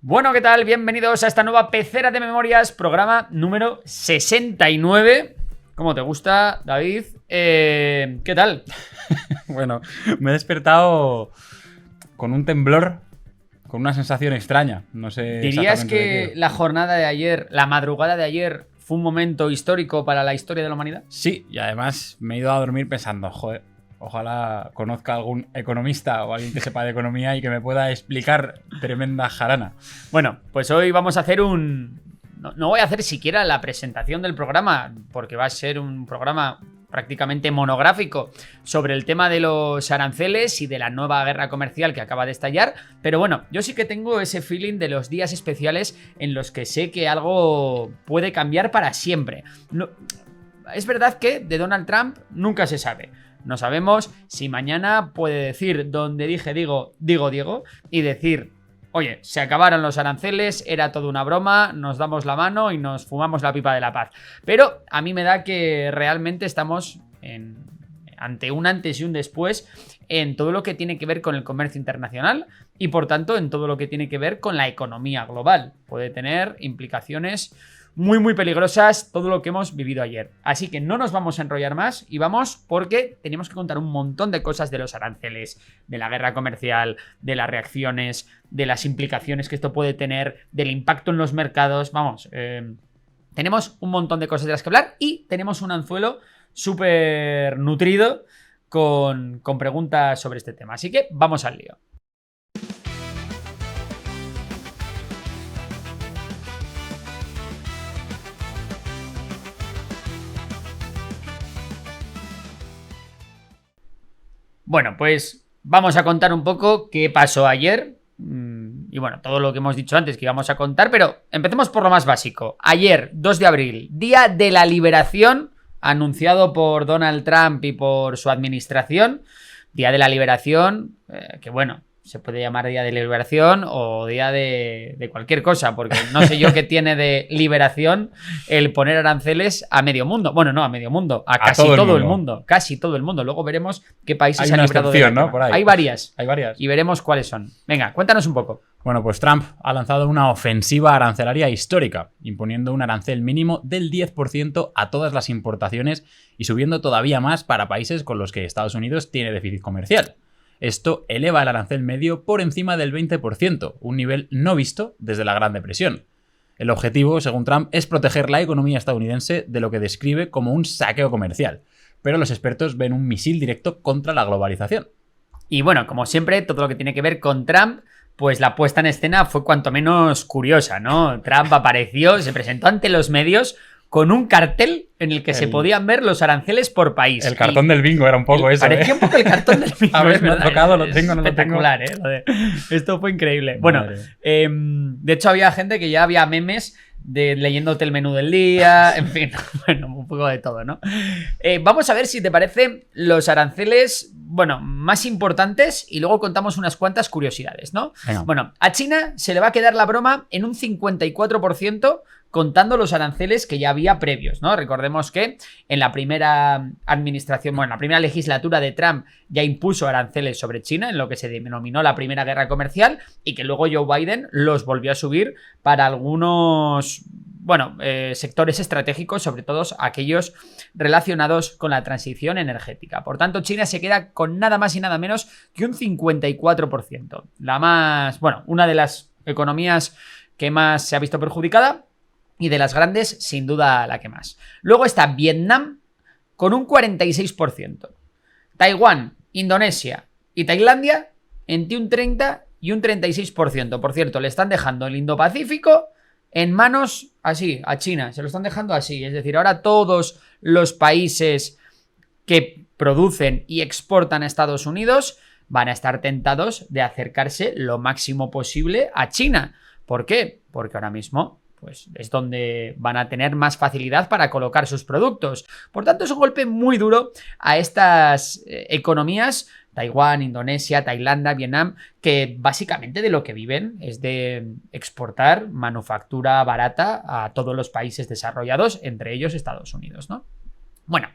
Bueno, ¿qué tal? Bienvenidos a esta nueva pecera de memorias, programa número 69. ¿Cómo te gusta, David? ¿Qué tal? Bueno, me he despertado con un temblor, con una sensación extraña. No sé. ¿Dirías exactamente de que qué. la jornada de ayer, la madrugada de ayer, fue un momento histórico para la historia de la humanidad? Sí, y además me he ido a dormir pensando, joder, ojalá conozca algún economista o alguien que sepa de economía y que me pueda explicar tremenda jarana. Bueno, pues hoy vamos a hacer No voy a hacer siquiera la presentación del programa, porque va a ser un programa prácticamente monográfico sobre el tema de los aranceles y de la nueva guerra comercial que acaba de estallar. Pero bueno, yo sí que tengo ese feeling de los días especiales en los que sé que algo puede cambiar para siempre. Es verdad que de Donald Trump nunca se sabe. No sabemos si mañana puede decir donde dije digo y decir: oye, se acabaron los aranceles, era todo una broma, nos damos la mano y nos fumamos la pipa de la paz. Pero a mí me da que realmente estamos ante un antes y un después en todo lo que tiene que ver con el comercio internacional y por tanto en todo lo que tiene que ver con la economía global. Puede tener implicaciones muy peligrosas todo lo que hemos vivido ayer. Así que no nos vamos a enrollar más y vamos porque tenemos que contar un montón de cosas de los aranceles, de la guerra comercial, de las reacciones, de las implicaciones que esto puede tener, del impacto en los mercados. Vamos, tenemos un montón de cosas de las que hablar y tenemos un anzuelo súper nutrido con preguntas sobre este tema. Así que vamos al lío. Bueno, pues vamos a contar un poco qué pasó ayer. Y bueno, todo lo que hemos dicho antes que íbamos a contar, pero empecemos por lo más básico. Ayer, 2 de abril, Día de la Liberación, anunciado por Donald Trump y por su administración. Día de la Liberación, que bueno, se puede llamar Día de Liberación o Día de cualquier cosa, porque no sé yo qué tiene de liberación el poner aranceles a medio mundo. Bueno, no a medio mundo, a casi todo el mundo. Casi todo el mundo. Luego veremos qué países Hay han una librado de excepción, la ¿no? tema. Por ahí. Hay varias. Hay varias. Y veremos cuáles son. Venga, cuéntanos un poco. Bueno, pues Trump ha lanzado una ofensiva arancelaria histórica, imponiendo un arancel mínimo del 10% a todas las importaciones y subiendo todavía más para países con los que Estados Unidos tiene déficit comercial. Esto eleva el arancel medio por encima del 20%, un nivel no visto desde la Gran Depresión. El objetivo, según Trump, es proteger la economía estadounidense de lo que describe como un saqueo comercial, pero los expertos ven un misil directo contra la globalización. Y bueno, como siempre, todo lo que tiene que ver con Trump, pues la puesta en escena fue cuanto menos curiosa, ¿no? Trump apareció, se presentó ante los medios con un cartel en el que se podían ver los aranceles por país. El cartón del bingo era un poco eso. Parecía un poco el cartón del bingo. A ver, es me verdad, ha tocado, lo es tengo, no lo tengo. espectacular, esto fue increíble. Bueno, de hecho había gente que ya había memes leyéndote el menú del día, en fin, bueno, un poco de todo, ¿no? Vamos a ver si te parece los aranceles, bueno, más importantes y luego contamos unas cuantas curiosidades, ¿no? Venga. Bueno, a China se le va a quedar la broma en un 54%, contando los aranceles que ya había previos, ¿no? Recordemos que en la primera administración, bueno, en la primera legislatura de Trump ya impuso aranceles sobre China, en lo que se denominó la primera guerra comercial, y que luego Joe Biden los volvió a subir para algunos, bueno, sectores estratégicos, sobre todo aquellos relacionados con la transición energética. Por tanto, China se queda con nada más y nada menos que un 54%. La más, bueno, una de las economías que más se ha visto perjudicada, y de las grandes, sin duda, la que más. Luego está Vietnam con un 46%. Taiwán, Indonesia y Tailandia entre un 30 y un 36%. Por cierto, le están dejando el Indo-Pacífico en manos así, a China. Se lo están dejando así. Es decir, ahora todos los países que producen y exportan a Estados Unidos van a estar tentados de acercarse lo máximo posible a China. ¿Por qué? Porque ahora mismo pues es donde van a tener más facilidad para colocar sus productos. Por tanto, es un golpe muy duro a estas economías, Taiwán, Indonesia, Tailandia, Vietnam, que básicamente de lo que viven es de exportar manufactura barata a todos los países desarrollados, entre ellos Estados Unidos, ¿no? Bueno,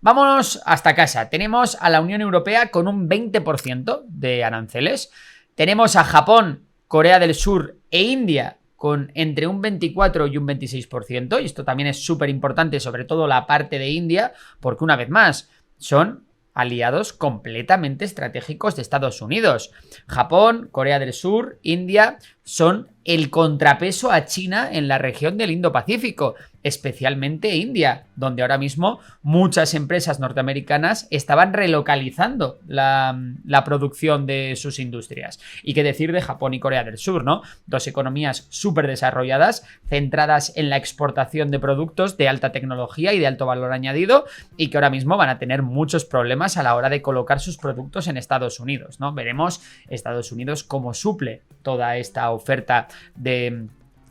vámonos hasta casa. Tenemos a la Unión Europea con un 20% de aranceles. Tenemos a Japón Corea del Sur e India con entre un 24 y un 26%, y esto también es súper importante, sobre todo la parte de India, porque una vez más, son aliados completamente estratégicos de Estados Unidos. Japón, Corea del Sur, India son el contrapeso a China en la región del Indo-Pacífico, especialmente India, donde ahora mismo muchas empresas norteamericanas estaban relocalizando la producción de sus industrias. Y qué decir de Japón y Corea del Sur, ¿no? Dos economías súper desarrolladas, centradas en la exportación de productos de alta tecnología y de alto valor añadido, y que ahora mismo van a tener muchos problemas a la hora de colocar sus productos en Estados Unidos, ¿no? Veremos Estados Unidos cómo suple toda esta oferta de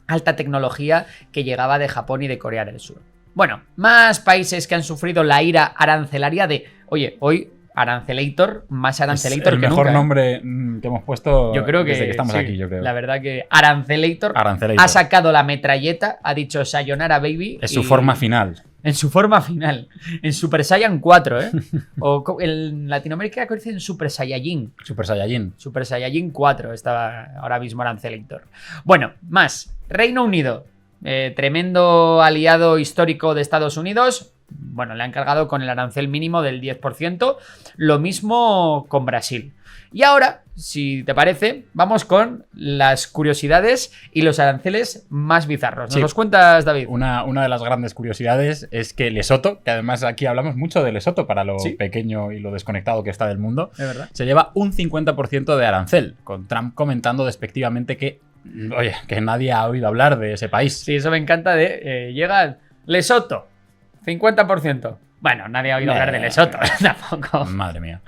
alta tecnología que llegaba de Japón y de Corea del Sur. Bueno, más países que han sufrido la ira arancelaria de, oye, hoy Arancelator, más Arancelator es que el mejor nunca, nombre que hemos puesto yo creo desde que que estamos sí, aquí, yo creo. La verdad que Arancelator ha sacado la metralleta, ha dicho Sayonara Baby. Es su forma final. En su forma final. En Super Saiyan 4, ¿eh? O en Latinoamérica creo que dicen Super Saiyajin. Super Saiyajin. Super Saiyajin 4 estaba ahora mismo Arancelator. Bueno, más. Reino Unido. Tremendo aliado histórico de Estados Unidos. Bueno, le han cargado con el arancel mínimo del 10%. Lo mismo con Brasil. Y ahora, si te parece, vamos con las curiosidades y los aranceles más bizarros. ¿Nos los cuentas, David? Una de las grandes curiosidades es que Lesoto, que además aquí hablamos mucho de Lesoto para lo pequeño y lo desconectado que está del mundo, se lleva un 50% de arancel, con Trump comentando despectivamente que, oye, que nadie ha oído hablar de ese país. Sí, eso me encanta llega Lesoto, 50%. Bueno, nadie ha oído hablar de Lesoto tampoco. Madre mía.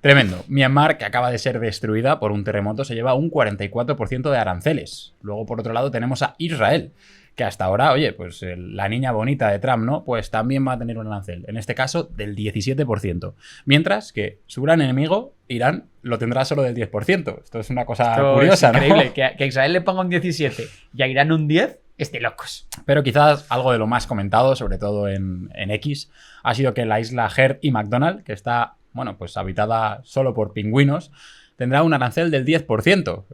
Tremendo. Myanmar, que acaba de ser destruida por un terremoto, se lleva un 44% de aranceles. Luego, por otro lado, tenemos a Israel, que hasta ahora, oye, pues la niña bonita de Trump, ¿no? Pues también va a tener un arancel, en este caso del 17%. Mientras que su gran enemigo, Irán, lo tendrá solo del 10%. Esto es una cosa curiosa, es increíble, ¿no? Que a Israel le ponga un 17 y a Irán un 10, de locos. Pero quizás algo de lo más comentado, sobre todo en X, ha sido que la isla Heard y McDonald, que está, bueno, pues habitada solo por pingüinos, tendrá un arancel del 10%.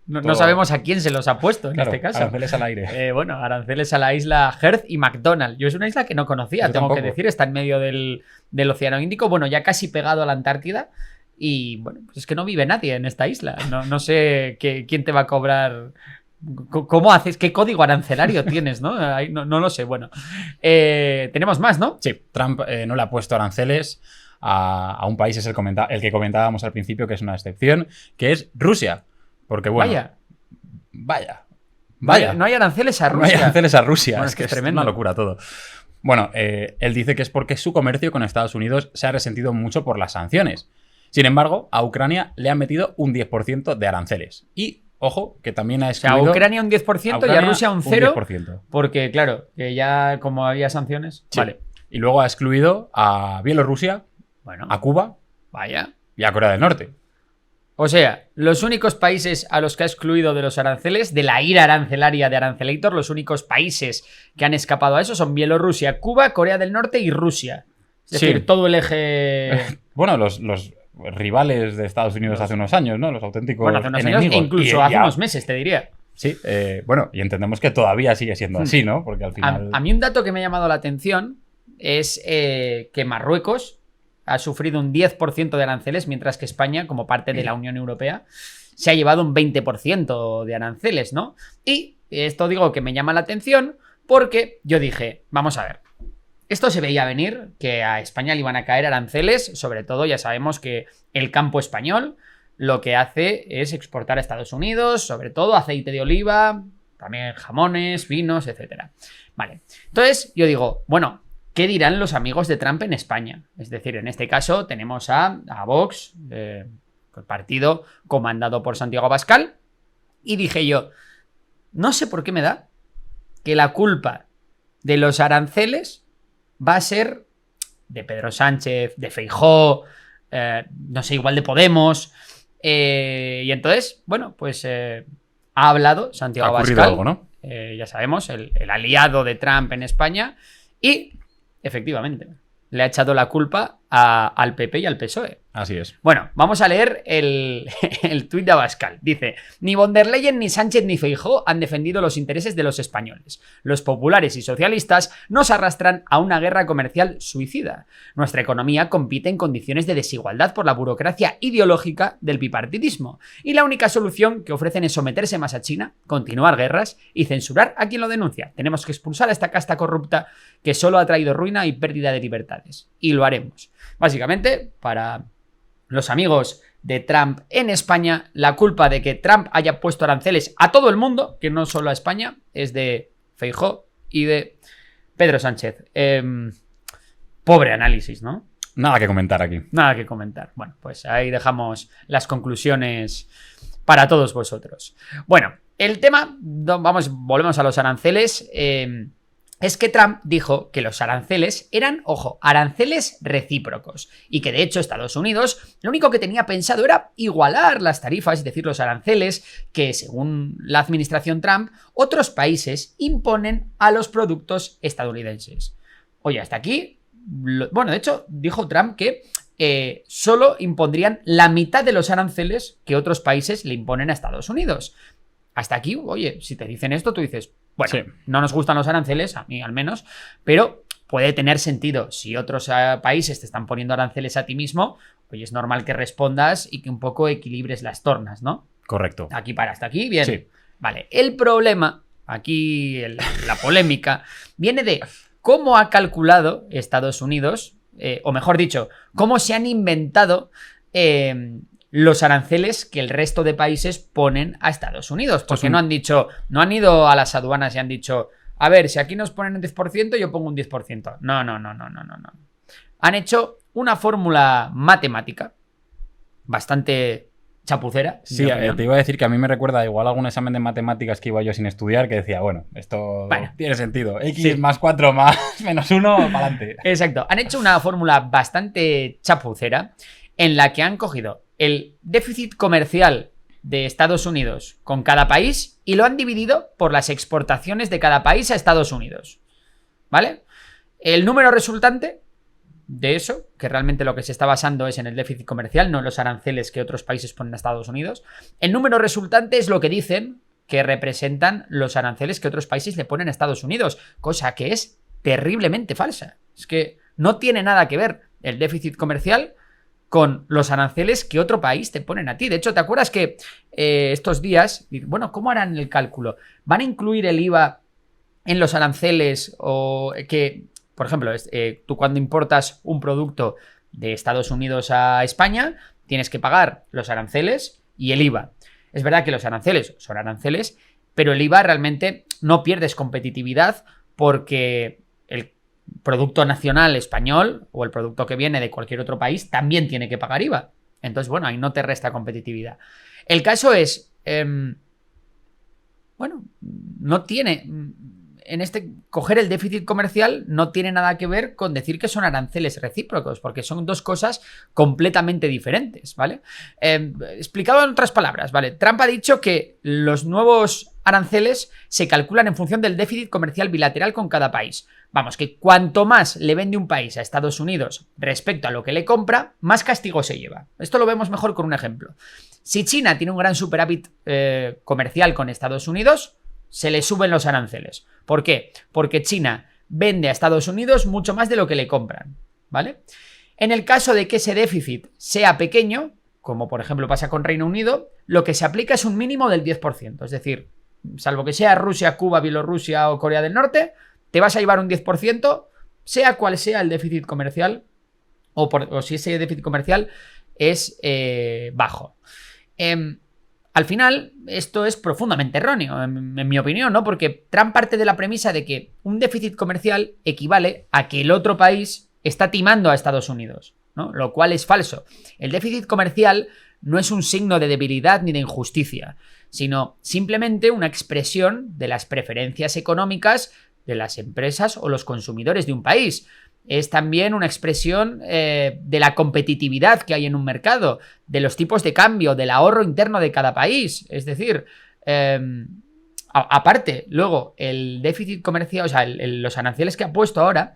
No sabemos a quién se los ha puesto en este caso. Aranceles al aire. Bueno, aranceles a la isla Heard y McDonald. Yo es una isla que no conocía, tengo que decir. Está en medio del Océano Índico. Bueno, ya casi pegado a la Antártida. Y bueno, pues es que no vive nadie en esta isla. No sé quién te va a cobrar. ¿Cómo haces? ¿Qué código arancelario tienes? ¿No? No lo sé. Bueno, tenemos más, ¿no? Sí, Trump no le ha puesto aranceles a un país, es el que comentábamos al principio, que es una excepción, que es Rusia. Porque bueno. Vaya. No hay aranceles a Rusia. No hay aranceles a Rusia. Bueno, es que es tremendo. Una locura todo. Bueno, él dice que es porque su comercio con Estados Unidos se ha resentido mucho por las sanciones. Sin embargo, a Ucrania le han metido un 10% de aranceles. Y, ojo, que también ha excluido... O sea, a Ucrania un 10% y a Rusia un 0%. 10%. Porque, claro, que ya como había sanciones... Sí. Vale. Y luego ha excluido a Bielorrusia, a Cuba y a Corea del Norte. O sea, los únicos países a los que ha excluido de los aranceles, de la ira arancelaria de Arancelator, los únicos países que han escapado a eso son Bielorrusia, Cuba, Corea del Norte y Rusia. Es decir, todo el eje... Bueno, los rivales de Estados Unidos hace unos años, ¿no? Los auténticos Bueno, hace unos enemigos. años, incluso hace unos meses, te diría. Sí, bueno, y entendemos que todavía sigue siendo así, ¿no? Porque al final... A mí un dato que me ha llamado la atención es que Marruecos ha sufrido un 10% de aranceles, mientras que España, como parte de la Unión Europea, se ha llevado un 20% de aranceles, ¿no? Y esto digo que me llama la atención porque yo dije, vamos a ver, esto se veía venir, que a España le iban a caer aranceles, sobre todo ya sabemos que el campo español lo que hace es exportar a Estados Unidos, sobre todo aceite de oliva, también jamones, vinos, etc. Vale, entonces yo digo, bueno, ¿qué dirán los amigos de Trump en España? Es decir, en este caso tenemos a Vox, el partido comandado por Santiago Abascal, y dije yo, no sé por qué me da que la culpa de los aranceles va a ser de Pedro Sánchez, de Feijóo, no sé, igual de Podemos, y entonces, bueno, pues ha hablado Santiago Abascal, algo, ¿no? Ya sabemos, el aliado de Trump en España, y efectivamente, le ha echado la culpa al PP y al PSOE. Así es. Bueno, vamos a leer el tuit de Abascal. Dice: ni von der Leyen, ni Sánchez, ni Feijóo han defendido los intereses de los españoles. Los populares y socialistas nos arrastran a una guerra comercial suicida. Nuestra economía compite en condiciones de desigualdad por la burocracia ideológica del bipartidismo. Y la única solución que ofrecen es someterse más a China, continuar guerras y censurar a quien lo denuncia. Tenemos que expulsar a esta casta corrupta que solo ha traído ruina y pérdida de libertades. Y lo haremos. Básicamente, para los amigos de Trump en España, la culpa de que Trump haya puesto aranceles a todo el mundo, que no solo a España, es de Feijóo y de Pedro Sánchez. Pobre análisis, ¿no? Nada que comentar aquí. Nada que comentar. Bueno, pues ahí dejamos las conclusiones para todos vosotros. Bueno, el tema, volvemos a los aranceles. Es que Trump dijo que los aranceles eran, ojo, aranceles recíprocos y que de hecho Estados Unidos lo único que tenía pensado era igualar las tarifas, es decir, los aranceles que, según la administración Trump, otros países imponen a los productos estadounidenses. Oye, hasta aquí, bueno, de hecho, dijo Trump que solo impondrían la mitad de los aranceles que otros países le imponen a Estados Unidos. Hasta aquí, oye, si te dicen esto, tú dices, bueno, sí, no nos gustan los aranceles, a mí al menos, pero puede tener sentido. Si otros países te están poniendo aranceles a ti mismo, oye, es normal que respondas y que un poco equilibres las tornas, ¿no? Correcto. Aquí para hasta aquí, bien. Sí. Vale, el problema, aquí la polémica, viene de cómo ha calculado Estados Unidos, o mejor dicho, cómo se han inventado los aranceles que el resto de países ponen a Estados Unidos. Porque no han ido a las aduanas y han dicho, a ver, si aquí nos ponen un 10%, yo pongo un 10%. No. Han hecho una fórmula matemática bastante chapucera. Sí, te iba a decir que a mí me recuerda igual algún examen de matemáticas que iba yo sin estudiar, que decía, bueno, esto tiene sentido. X sí, más 4 más menos 1, para adelante. Exacto. Han hecho una fórmula bastante chapucera en la que han cogido el déficit comercial de Estados Unidos con cada país y lo han dividido por las exportaciones de cada país a Estados Unidos. ¿Vale? El número resultante de eso, que realmente lo que se está basando es en el déficit comercial, no en los aranceles que otros países ponen a Estados Unidos, el número resultante es lo que dicen que representan los aranceles que otros países le ponen a Estados Unidos, cosa que es terriblemente falsa. Es que no tiene nada que ver el déficit comercial con los aranceles que otro país te ponen a ti. De hecho, ¿te acuerdas que estos días, bueno, ¿cómo harán el cálculo? ¿Van a incluir el IVA en los aranceles o que, por ejemplo, tú cuando importas un producto de Estados Unidos a España, tienes que pagar los aranceles y el IVA? Es verdad que los aranceles son aranceles, pero el IVA realmente no pierdes competitividad porque el producto nacional español o el producto que viene de cualquier otro país también tiene que pagar IVA. Entonces, bueno, ahí no te resta competitividad. El caso es, bueno, no tiene, coger el déficit comercial no tiene nada que ver con decir que son aranceles recíprocos, porque son dos cosas completamente diferentes, ¿vale? Explicado en otras palabras, ¿vale? Trump ha dicho que los nuevos aranceles se calculan en función del déficit comercial bilateral con cada país. Vamos, que cuanto más le vende un país a Estados Unidos respecto a lo que le compra, más castigo se lleva. Esto lo vemos mejor con un ejemplo. Si China tiene un gran superávit comercial con Estados Unidos, se le suben los aranceles. ¿Por qué? Porque China vende a Estados Unidos mucho más de lo que le compran, ¿vale? En el caso de que ese déficit sea pequeño, como por ejemplo pasa con Reino Unido, lo que se aplica es un mínimo del 10%. Es decir, salvo que sea Rusia, Cuba, Bielorrusia o Corea del Norte, te vas a llevar un 10%, sea cual sea el déficit comercial, o si ese déficit comercial es bajo. Al final, esto es profundamente erróneo, en mi opinión, ¿no? Porque Trump parte de la premisa de que un déficit comercial equivale a que el otro país está timando a Estados Unidos, ¿no? Lo cual es falso. El déficit comercial no es un signo de debilidad ni de injusticia, sino simplemente una expresión de las preferencias económicas de las empresas o los consumidores de un país. Es también una expresión de la competitividad que hay en un mercado, de los tipos de cambio, del ahorro interno de cada país. Es decir, aparte, luego, el déficit comercial, o sea, los aranceles que ha puesto ahora,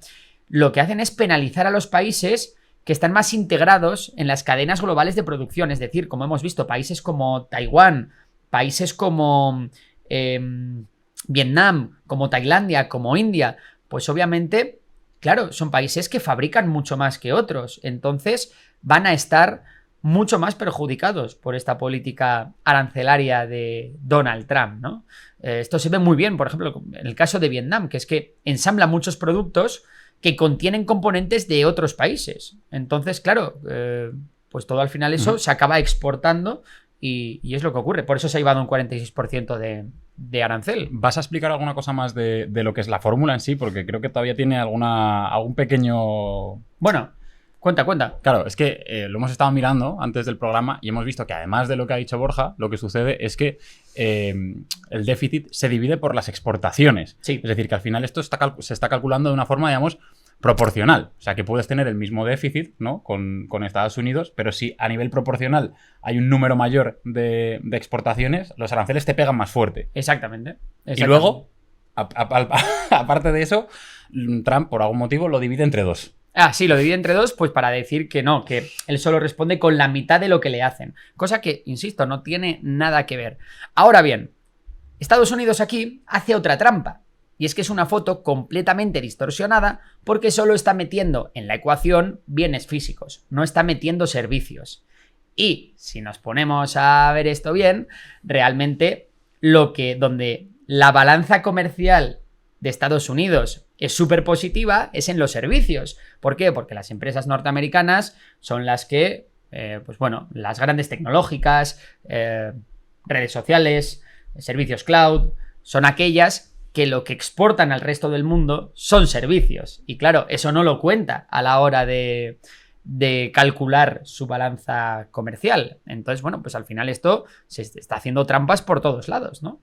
lo que hacen es penalizar a los países que están más integrados en las cadenas globales de producción. Es decir, como hemos visto, países como Taiwán, países como Vietnam, como Tailandia, como India, pues obviamente, claro, son países que fabrican mucho más que otros. Entonces van a estar mucho más perjudicados por esta política arancelaria de Donald Trump, ¿no? Esto se ve muy bien, por ejemplo, en el caso de Vietnam, que es que ensambla muchos productos que contienen componentes de otros países. Entonces, claro, pues todo al final eso se acaba exportando y es lo que ocurre. Por eso se ha llevado un 46% de arancel. ¿Vas a explicar alguna cosa más de lo que es la fórmula en sí? Porque creo que todavía tiene algún pequeño... Bueno, cuenta. Claro, es que lo hemos estado mirando antes del programa y hemos visto que además de lo que ha dicho Borja, lo que sucede es que el déficit se divide por las exportaciones. Sí. Es decir, que al final esto se está calculando de una forma, digamos, proporcional. O sea, que puedes tener el mismo déficit, ¿no? con Estados Unidos, pero si a nivel proporcional hay un número mayor de exportaciones, los aranceles te pegan más fuerte. Exactamente. Y luego, aparte de eso, Trump, por algún motivo, lo divide entre dos. Ah, sí, lo divide entre dos, pues para decir que no, que él solo responde con la mitad de lo que le hacen. Cosa que, insisto, no tiene nada que ver. Ahora bien, Estados Unidos aquí hace otra trampa. Y es que es una foto completamente distorsionada porque solo está metiendo en la ecuación bienes físicos, no está metiendo servicios. Y si nos ponemos a ver esto bien, realmente donde la balanza comercial de Estados Unidos es súper positiva es en los servicios. ¿Por qué? Porque las empresas norteamericanas son las que, pues bueno, las grandes tecnológicas, redes sociales, servicios cloud, son aquellas que lo que exportan al resto del mundo son servicios. Y claro, eso no lo cuenta a la hora de calcular su balanza comercial. Entonces, bueno, pues al final esto se está haciendo trampas por todos lados, ¿no?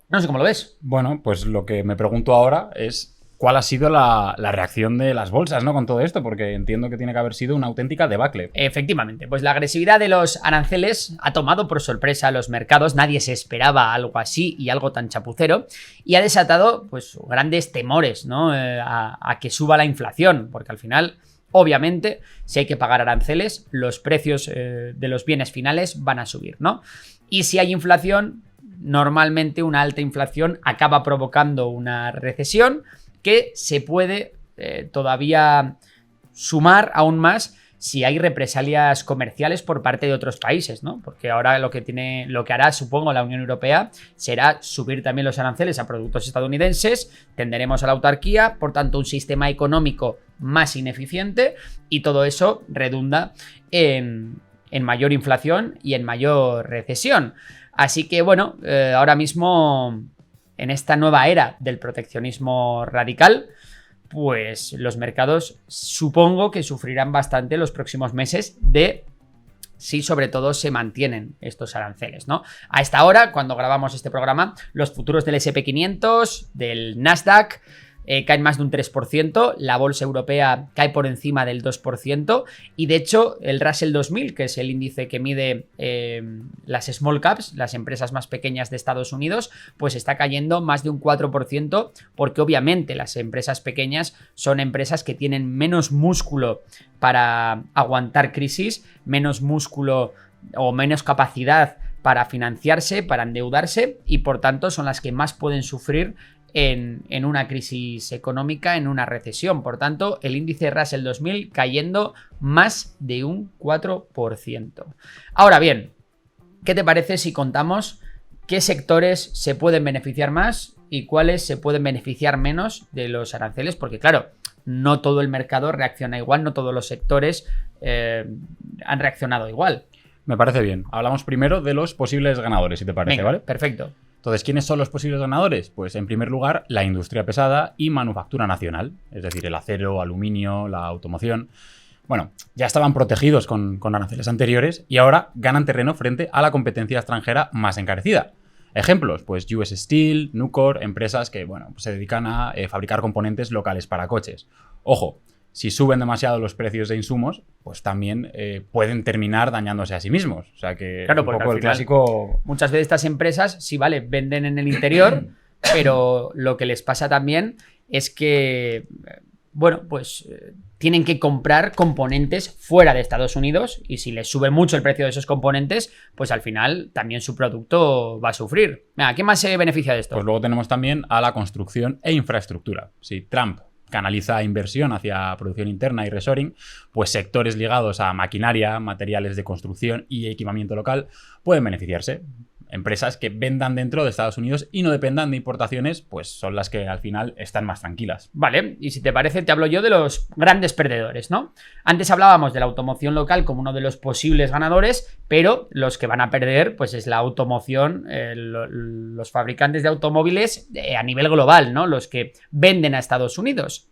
No sé cómo lo ves. Bueno, pues lo que me pregunto ahora es cuál ha sido la reacción de las bolsas, ¿no? Con todo esto, porque entiendo que tiene que haber sido una auténtica debacle. Efectivamente, pues la agresividad de los aranceles ha tomado por sorpresa a los mercados, nadie se esperaba algo así y algo tan chapucero, y ha desatado pues grandes temores, ¿no? A que suba la inflación, porque al final, obviamente, si hay que pagar aranceles, los precios de los bienes finales van a subir, ¿no? Y si hay inflación, normalmente una alta inflación acaba provocando una recesión que se puede todavía sumar aún más si hay represalias comerciales por parte de otros países, ¿no? Porque ahora lo que hará, supongo, la Unión Europea será subir también los aranceles a productos estadounidenses, tenderemos a la autarquía, por tanto un sistema económico más ineficiente y todo eso redunda en mayor inflación y en mayor recesión. Así que bueno, ahora mismo en esta nueva era del proteccionismo radical, pues los mercados supongo que sufrirán bastante los próximos meses si sobre todo se mantienen estos aranceles, ¿no? A esta hora, cuando grabamos este programa, los futuros del S&P 500, del Nasdaq, caen más de un 3%, la bolsa europea cae por encima del 2% y de hecho el Russell 2000, que es el índice que mide las small caps, las empresas más pequeñas de Estados Unidos, pues está cayendo más de un 4% porque obviamente las empresas pequeñas son empresas que tienen menos músculo para aguantar crisis, menos músculo o menos capacidad para financiarse, para endeudarse y por tanto son las que más pueden sufrir en una crisis económica, en una recesión. Por tanto, el índice Russell 2000 cayendo más de un 4%. Ahora bien, ¿qué te parece si contamos qué sectores se pueden beneficiar más y cuáles se pueden beneficiar menos de los aranceles? Porque claro, no todo el mercado reacciona igual, no todos los sectores han reaccionado igual. Me parece bien. Hablamos primero de los posibles ganadores, si te parece. Venga, ¿vale? Perfecto. Entonces, ¿quiénes son los posibles ganadores? Pues en primer lugar, la industria pesada y manufactura nacional, es decir, el acero, aluminio, la automoción. Bueno, ya estaban protegidos con aranceles anteriores y ahora ganan terreno frente a la competencia extranjera más encarecida. Ejemplos, pues US Steel, Nucor, empresas que bueno, pues se dedican a fabricar componentes locales para coches. Ojo, si suben demasiado los precios de insumos, pues también pueden terminar dañándose a sí mismos. O sea que claro, un poco al el final, clásico... Muchas veces estas empresas, sí, vale, venden en el interior, pero lo que les pasa también es que bueno, pues tienen que comprar componentes fuera de Estados Unidos y si les sube mucho el precio de esos componentes, pues al final también su producto va a sufrir. Mira, ¿qué más se beneficia de esto? Pues luego tenemos también a la construcción e infraestructura. Si Trump canaliza inversión hacia producción interna y reshoring, pues sectores ligados a maquinaria, materiales de construcción y equipamiento local pueden beneficiarse. Empresas que vendan dentro de Estados Unidos y no dependan de importaciones, pues son las que al final están más tranquilas. Vale, y si te parece, te hablo yo de los grandes perdedores, ¿no? Antes hablábamos de la automoción local como uno de los posibles ganadores, pero los que van a perder, pues es la automoción, los fabricantes de automóviles a nivel global, ¿no? Los que venden a Estados Unidos.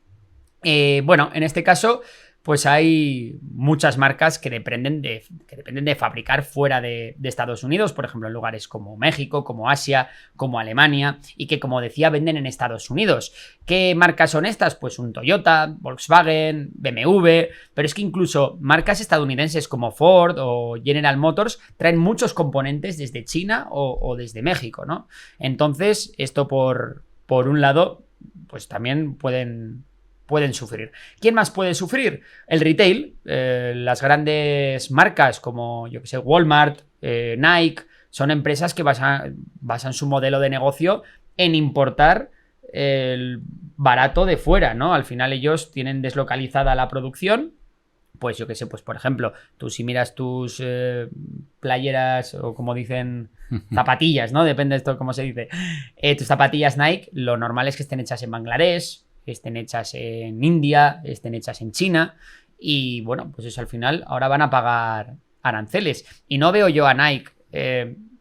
Bueno, en este caso, pues hay muchas marcas que dependen de fabricar fuera de Estados Unidos, por ejemplo, en lugares como México, como Asia, como Alemania, y que, como decía, venden en Estados Unidos. ¿Qué marcas son estas? Pues un Toyota, Volkswagen, BMW, pero es que incluso marcas estadounidenses como Ford o General Motors traen muchos componentes desde China o desde México, ¿no? Entonces, esto por un lado, pues también pueden sufrir. ¿Quién más puede sufrir? El retail, las grandes marcas como, yo que sé, Walmart, Nike, son empresas que basan su modelo de negocio en importar el barato de fuera, ¿no? Al final ellos tienen deslocalizada la producción. Pues yo que sé, pues por ejemplo, tú si miras tus playeras o como dicen, zapatillas, ¿no? Depende de esto cómo se dice. Tus zapatillas Nike, lo normal es que estén hechas en Bangladesh, estén hechas en India, estén hechas en China y bueno, pues eso al final ahora van a pagar aranceles. Y no veo yo a Nike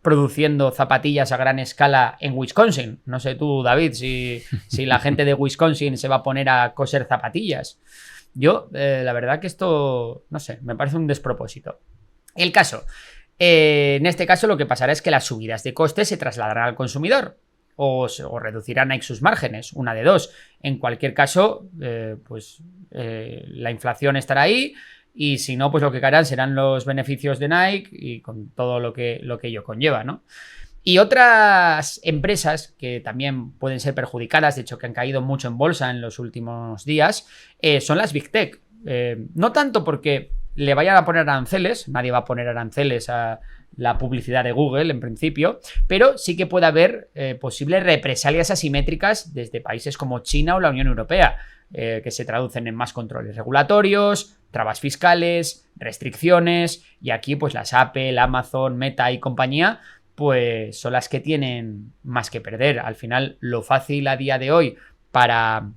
produciendo zapatillas a gran escala en Wisconsin. No sé tú, David, si la gente de Wisconsin se va a poner a coser zapatillas. Yo, la verdad que esto, no sé, me parece un despropósito. El caso, en este caso lo que pasará es que las subidas de costes se trasladarán al consumidor. O reducirá Nike sus márgenes, una de dos. En cualquier caso, la inflación estará ahí y si no, pues lo que caerán serán los beneficios de Nike y con todo lo que ello conlleva, ¿no? Y otras empresas que también pueden ser perjudicadas, de hecho que han caído mucho en bolsa en los últimos días, son las Big Tech. No tanto porque le vayan a poner aranceles, nadie va a poner aranceles a la publicidad de Google en principio, pero sí que puede haber posibles represalias asimétricas desde países como China o la Unión Europea, que se traducen en más controles regulatorios, trabas fiscales, restricciones, y aquí pues las Apple, Amazon, Meta y compañía pues son las que tienen más que perder. Al final lo fácil a día de hoy para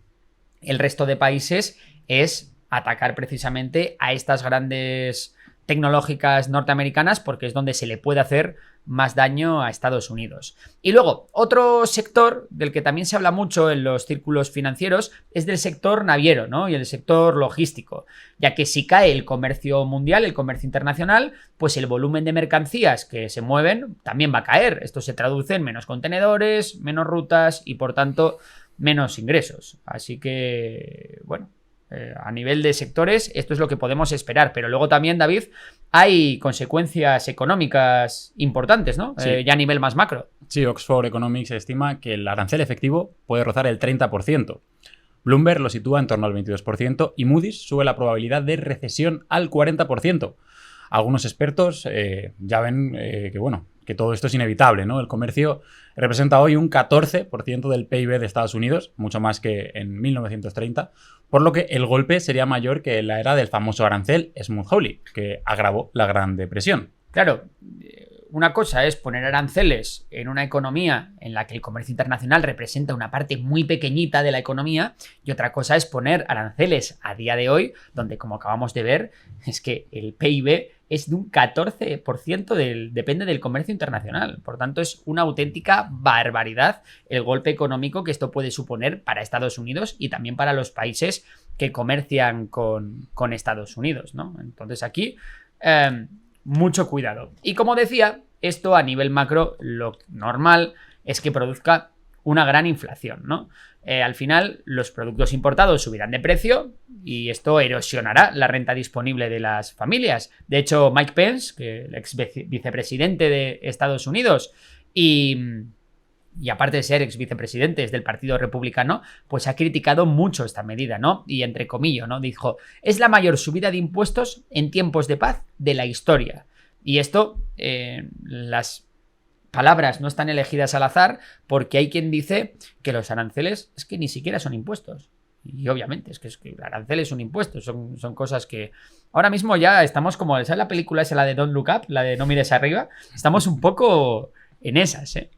el resto de países es atacar precisamente a estas grandes tecnológicas norteamericanas porque es donde se le puede hacer más daño a Estados Unidos. Y luego, otro sector del que también se habla mucho en los círculos financieros es del sector naviero, ¿no? Y el sector logístico, ya que si cae el comercio mundial, el comercio internacional, pues el volumen de mercancías que se mueven también va a caer. Esto se traduce en menos contenedores, menos rutas y por tanto menos ingresos. Así que, bueno, a nivel de sectores, esto es lo que podemos esperar. Pero luego también, David, hay consecuencias económicas importantes, ¿no? Sí. Ya a nivel más macro. Sí, Oxford Economics estima que el arancel efectivo puede rozar el 30%. Bloomberg lo sitúa en torno al 22% y Moody's sube la probabilidad de recesión al 40%. Algunos expertos ya ven que todo esto es inevitable, ¿no? El comercio representa hoy un 14% del PIB de Estados Unidos, mucho más que en 1930, por lo que el golpe sería mayor que en la era del famoso arancel Smoot-Hawley, que agravó la Gran Depresión. Claro, una cosa es poner aranceles en una economía en la que el comercio internacional representa una parte muy pequeñita de la economía y otra cosa es poner aranceles a día de hoy, donde como acabamos de ver, es que el PIB es de un 14% depende del comercio internacional. Por tanto, es una auténtica barbaridad el golpe económico que esto puede suponer para Estados Unidos y también para los países que comercian con Estados Unidos, ¿no? Entonces aquí, mucho cuidado. Y como decía, esto a nivel macro, lo normal es que produzca una gran inflación, ¿no? Al final, los productos importados subirán de precio y esto erosionará la renta disponible de las familias. De hecho, Mike Pence, que el ex vicepresidente de Estados Unidos y y aparte de ser ex vicepresidente del Partido Republicano, pues ha criticado mucho esta medida, ¿no? Y entre comillas, ¿no? Dijo, es la mayor subida de impuestos en tiempos de paz de la historia. Y esto, las palabras no están elegidas al azar, porque hay quien dice que los aranceles es que ni siquiera son impuestos. Y obviamente, es que el arancel es un impuesto, son cosas que ahora mismo ya estamos como, ¿sabes la película esa, la de Don't Look Up, la de No mires arriba? Estamos un poco en esas, ¿eh?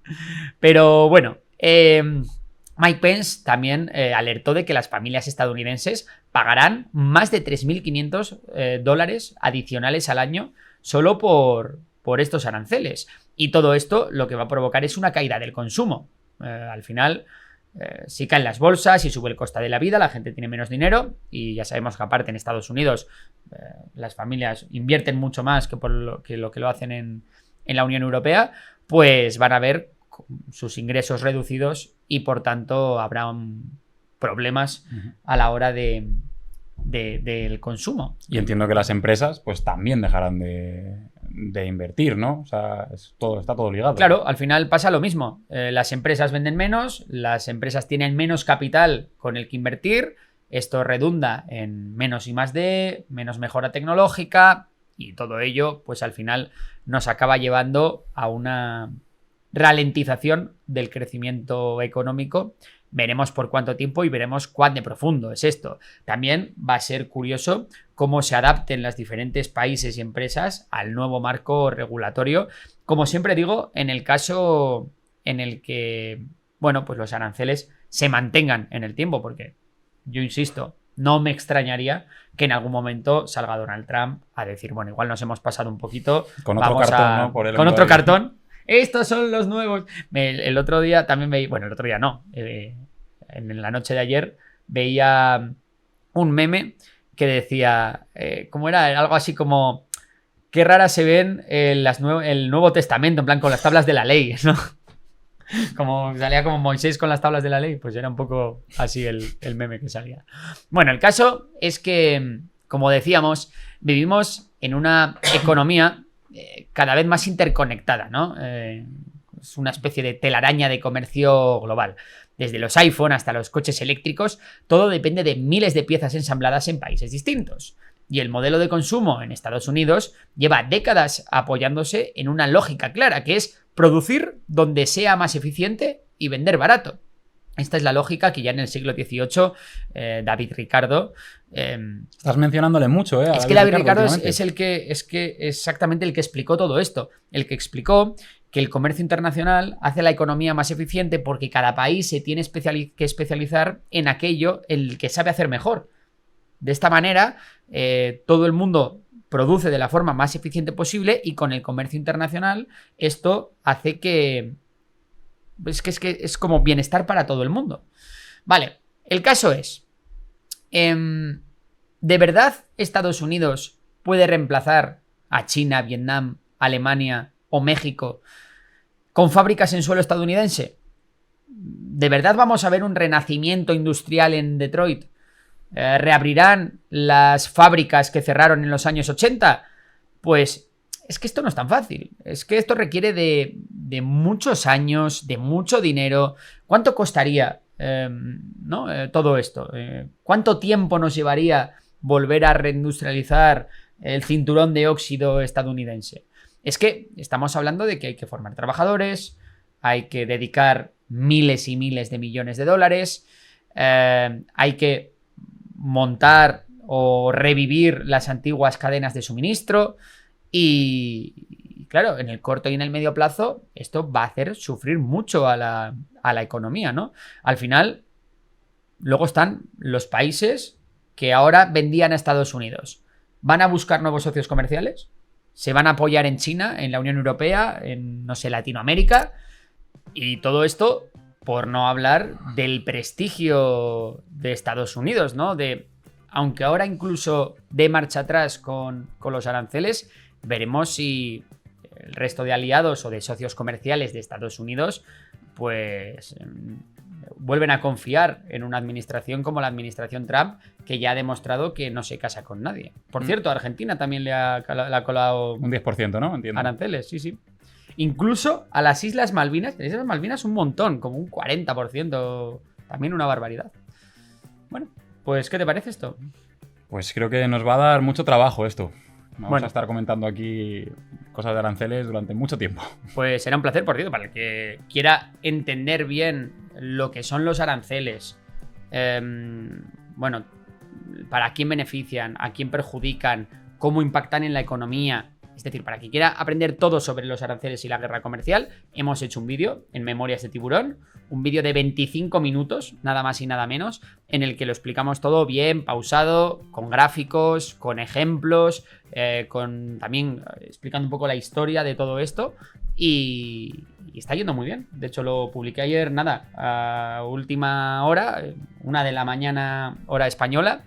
Pero bueno, Mike Pence también alertó de que las familias estadounidenses pagarán más de $3.500 adicionales al año solo por estos aranceles. Y todo esto lo que va a provocar es una caída del consumo. Al final, si caen las bolsas, si sube el coste de la vida, la gente tiene menos dinero y ya sabemos que aparte en Estados Unidos las familias invierten mucho más que lo que lo hacen en la Unión Europea, pues van a ver sus ingresos reducidos y por tanto habrá problemas a la hora del consumo. Y entiendo que las empresas pues también dejarán de invertir, ¿no? O sea, está todo ligado. Claro, al final pasa lo mismo. Las empresas venden menos, las empresas tienen menos capital con el que invertir, esto redunda en menos I+D, menos mejora tecnológica y todo ello, pues al final nos acaba llevando a una ralentización del crecimiento económico. Veremos por cuánto tiempo y veremos cuán de profundo es esto. También va a ser curioso cómo se adapten los diferentes países y empresas al nuevo marco regulatorio. Como siempre digo, en el caso en el que, bueno, pues los aranceles se mantengan en el tiempo, porque yo insisto, no me extrañaría que en algún momento salga Donald Trump a decir, bueno, igual nos hemos pasado un poquito. Con otro cartón, ¿no? Con otro cartón. Estos son los nuevos. El otro día también veía, bueno, el otro día no, en la noche de ayer veía un meme que decía, ¿cómo era? Algo así como, qué raras se ven el Nuevo Testamento, en plan con las tablas de la ley, ¿no? Como salía como Moisés con las tablas de la ley, pues era un poco así el meme que salía. Bueno, el caso es que, como decíamos, vivimos en una economía cada vez más interconectada, ¿no? Es una especie de telaraña de comercio global. Desde los iPhone hasta los coches eléctricos, todo depende de miles de piezas ensambladas en países distintos. Y el modelo de consumo en Estados Unidos lleva décadas apoyándose en una lógica clara, que es producir donde sea más eficiente y vender barato. Esta es la lógica que ya en el siglo XVIII David Ricardo... Estás mencionándole mucho, ¿eh? Es que David Ricardo es exactamente el que explicó todo esto. El que explicó que el comercio internacional hace la economía más eficiente porque cada país se tiene que especializar en aquello en el que sabe hacer mejor. De esta manera, todo el mundo produce de la forma más eficiente posible y con el comercio internacional esto hace que... Es como bienestar para todo el mundo. Vale, el caso es... ¿de verdad Estados Unidos puede reemplazar a China, Vietnam, Alemania o México con fábricas en suelo estadounidense? ¿De verdad vamos a ver un renacimiento industrial en Detroit? ¿Reabrirán las fábricas que cerraron en los años 80? Pues es que esto no es tan fácil. Es que esto requiere de muchos años, de mucho dinero. ¿Cuánto costaría todo esto? ¿Cuánto tiempo nos llevaría volver a reindustrializar el cinturón de óxido estadounidense? Es que estamos hablando de que hay que formar trabajadores, hay que dedicar miles y miles de millones de dólares, hay que montar o revivir las antiguas cadenas de suministro y claro, en el corto y en el medio plazo esto va a hacer sufrir mucho a la economía, ¿no? Al final, luego están los países que ahora vendían a Estados Unidos. ¿Van a buscar nuevos socios comerciales? ¿Se van a apoyar en China, en la Unión Europea, en, no sé, Latinoamérica? Y todo esto por no hablar del prestigio de Estados Unidos, ¿no? Aunque ahora incluso dé marcha atrás con los aranceles, veremos si el resto de aliados o de socios comerciales de Estados Unidos pues vuelven a confiar en una administración como la administración Trump, que ya ha demostrado que no se casa con nadie. Por cierto, a Argentina también le ha colado un 10%, ¿no? Entiendo. Aranceles, sí. Incluso a las Islas Malvinas, las Islas Malvinas un montón, como un 40%, también una barbaridad. Bueno, pues ¿qué te parece esto? Pues creo que nos va a dar mucho trabajo esto. Vamos Bueno. a estar comentando aquí cosas de aranceles durante mucho tiempo. Pues será un placer, por cierto, para el que quiera entender bien lo que son los aranceles. Bueno, para quién benefician, a quién perjudican, cómo impactan en la economía. Es decir, para quien quiera aprender todo sobre los aranceles y la guerra comercial, hemos hecho un vídeo en Memorias de Tiburón, un vídeo de 25 minutos, nada más y nada menos, en el que lo explicamos todo bien, pausado, con gráficos, con ejemplos, con también explicando un poco la historia de todo esto. Y está yendo muy bien. De hecho, lo publiqué ayer, nada, a última hora, 1 de la mañana, hora española.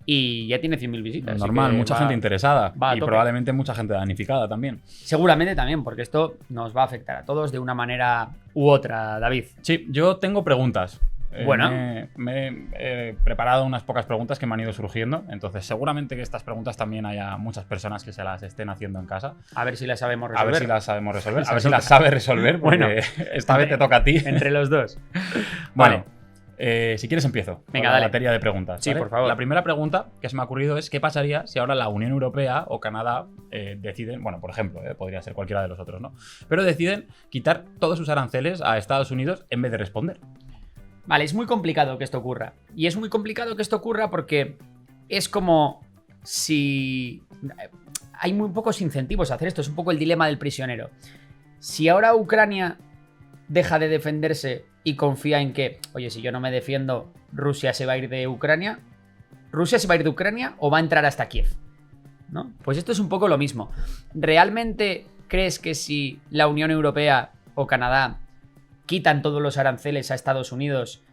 Y ya tiene 100.000 visitas. Normal, mucha gente interesada va a y tope. probablemente mucha gente damnificada también. Seguramente también, porque esto nos va a afectar a todos de una manera u otra, David. Sí, yo tengo preguntas. Bueno. Me he preparado unas pocas preguntas que me han ido surgiendo. Entonces, seguramente que estas preguntas también haya muchas personas que se las estén haciendo en casa. A ver si las sabemos A resolver. ver si las sabemos resolver. A ver si las sabes resolver, porque Bueno, esta vez te toca a ti. Entre los dos. Bueno, Vale. Si quieres empiezo. Venga, con la dale. batería de preguntas. Sí, ¿vale? por favor. La primera pregunta que se me ha ocurrido es ¿qué pasaría si ahora la Unión Europea o Canadá deciden, bueno, por ejemplo, podría ser cualquiera de los otros, ¿no? Pero deciden quitar todos sus aranceles a Estados Unidos en vez de responder? Vale, es muy complicado que esto ocurra. Y es muy complicado que esto ocurra porque es como si... Hay muy pocos incentivos a hacer esto. Es un poco el dilema del prisionero. Si ahora Ucrania deja de defenderse y confía en que, oye, si yo no me defiendo, Rusia se va a ir de Ucrania. ¿Rusia se va a ir de Ucrania o va a entrar hasta Kiev? ¿No? Pues esto es un poco lo mismo. ¿Realmente crees que si la Unión Europea o Canadá quitan todos los aranceles a Estados Unidos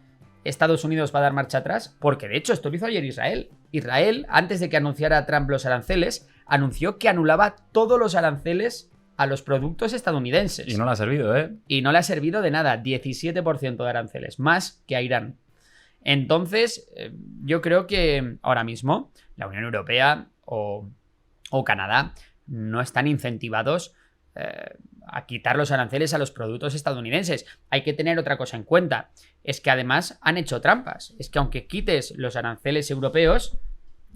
va a dar marcha atrás? Porque de hecho esto lo hizo ayer Israel. Israel, antes de que anunciara Trump los aranceles, anunció que anulaba todos los aranceles a los productos estadounidenses. Y no le ha servido, ¿eh? Y no le ha servido de nada. 17% de aranceles, más que a Irán. Entonces, yo creo que ahora mismo la Unión Europea o Canadá no están incentivados a quitar los aranceles a los productos estadounidenses. Hay que tener otra cosa en cuenta. Es que además han hecho trampas. Es que aunque quites los aranceles europeos,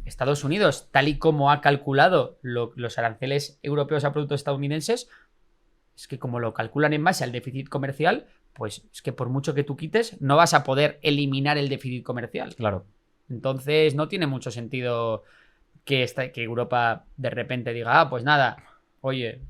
Estados Unidos, tal y como ha calculado los aranceles europeos a productos estadounidenses, es que como lo calculan en base al déficit comercial, pues es que por mucho que tú quites, no vas a poder eliminar el déficit comercial. Claro. Entonces no tiene mucho sentido que Europa de repente diga, pues nada, oye,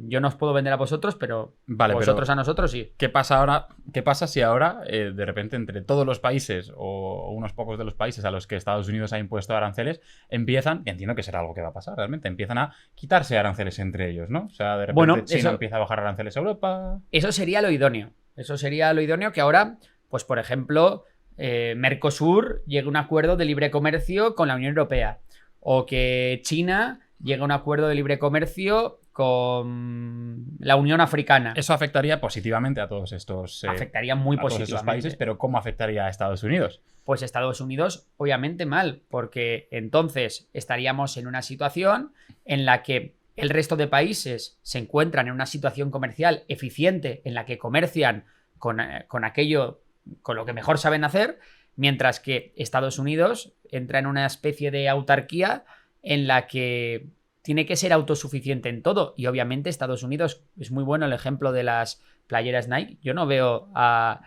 yo no os puedo vender a vosotros, pero Vale, vosotros pero a nosotros sí. ¿Qué pasa ahora? ¿Qué pasa si ahora, de repente, entre todos los países o unos pocos de los países a los que Estados Unidos ha impuesto aranceles, empiezan, y entiendo que será algo que va a pasar realmente, empiezan a quitarse aranceles entre ellos, ¿no? O sea, de repente Bueno, China eso- empieza a bajar aranceles a Europa. Eso sería lo idóneo. Eso sería lo idóneo que ahora, pues por ejemplo, Mercosur llegue a un acuerdo de libre comercio con la Unión Europea. O que China llegue a un acuerdo de libre comercio con la Unión Africana. Eso afectaría positivamente a todos estos, Afectaría muy a todos esos positivamente. países, pero ¿cómo afectaría a Estados Unidos? Pues Estados Unidos, obviamente mal, porque entonces estaríamos en una situación en la que el resto de países se encuentran en una situación comercial eficiente, en la que comercian con aquello, con lo que mejor saben hacer, mientras que Estados Unidos entra en una especie de autarquía en la que tiene que ser autosuficiente en todo. Y obviamente Estados Unidos, es muy bueno el ejemplo de las playeras Nike. Yo no veo al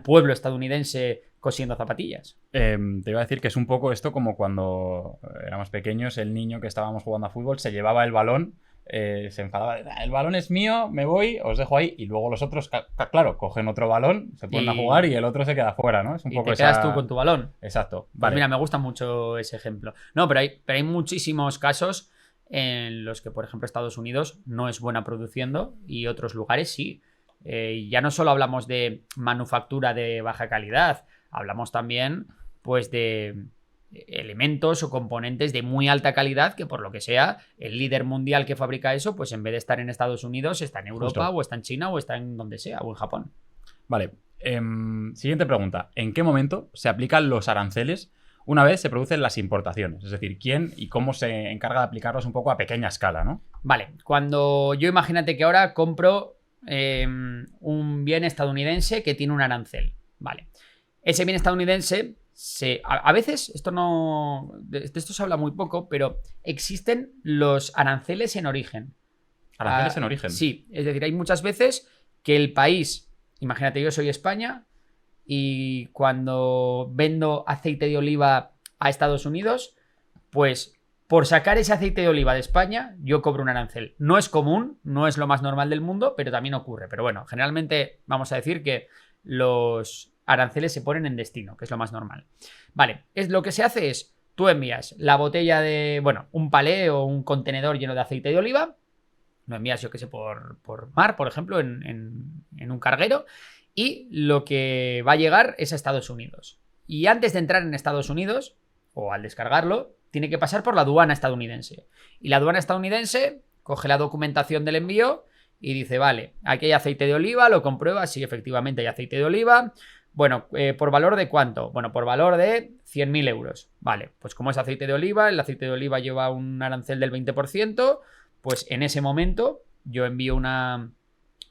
pueblo estadounidense cosiendo zapatillas. Te iba a decir que es un poco esto como cuando éramos pequeños, el niño que estábamos jugando a fútbol se llevaba el balón, se enfadaba, el balón es mío, me voy, os dejo ahí, y luego los otros, claro, cogen otro balón, se ponen a jugar y el otro se queda fuera, ¿no? Es un Y poco te quedas tú con tu balón. Exacto. Pues Vale. mira, me gusta mucho ese ejemplo. No, pero hay muchísimos casos en los que, por ejemplo, Estados Unidos no es buena produciendo y otros lugares sí. Ya no solo hablamos de manufactura de baja calidad, hablamos también, pues, de elementos o componentes de muy alta calidad que, por lo que sea, el líder mundial que fabrica eso, pues en vez de estar en Estados Unidos, está en Europa Justo. o está en China o está en donde sea, o en Japón. Vale. Siguiente pregunta. ¿En qué momento se aplican los aranceles una vez se producen las importaciones. Es decir, quién y cómo se encarga de aplicarlos un poco a pequeña escala, ¿no? Vale, cuando yo imagínate que ahora compro un bien estadounidense que tiene un arancel. Vale. Ese bien estadounidense, a veces, de esto se habla muy poco, pero existen los aranceles en origen. Aranceles en origen. Sí, es decir, hay muchas veces que el país, imagínate, yo soy España y cuando vendo aceite de oliva a Estados Unidos, pues por sacar ese aceite de oliva de España, yo cobro un arancel. No es común, no es lo más normal del mundo, pero también ocurre. Pero bueno, generalmente vamos a decir que los aranceles se ponen en destino, que es lo más normal. Vale, lo que se hace es, tú envías la botella de, bueno, un palé o un contenedor lleno de aceite de oliva, lo envías, yo que sé, por mar, por ejemplo, en un carguero, y lo que va a llegar es a Estados Unidos. Y antes de entrar en Estados Unidos, o al descargarlo, tiene que pasar por la aduana estadounidense. Y la aduana estadounidense coge la documentación del envío y dice, vale, aquí hay aceite de oliva, lo comprueba, sí, efectivamente hay aceite de oliva. Bueno, ¿por valor de cuánto? Bueno, por valor de 100.000 euros. Vale, pues como es aceite de oliva, el aceite de oliva lleva un arancel del 20%, pues en ese momento yo envío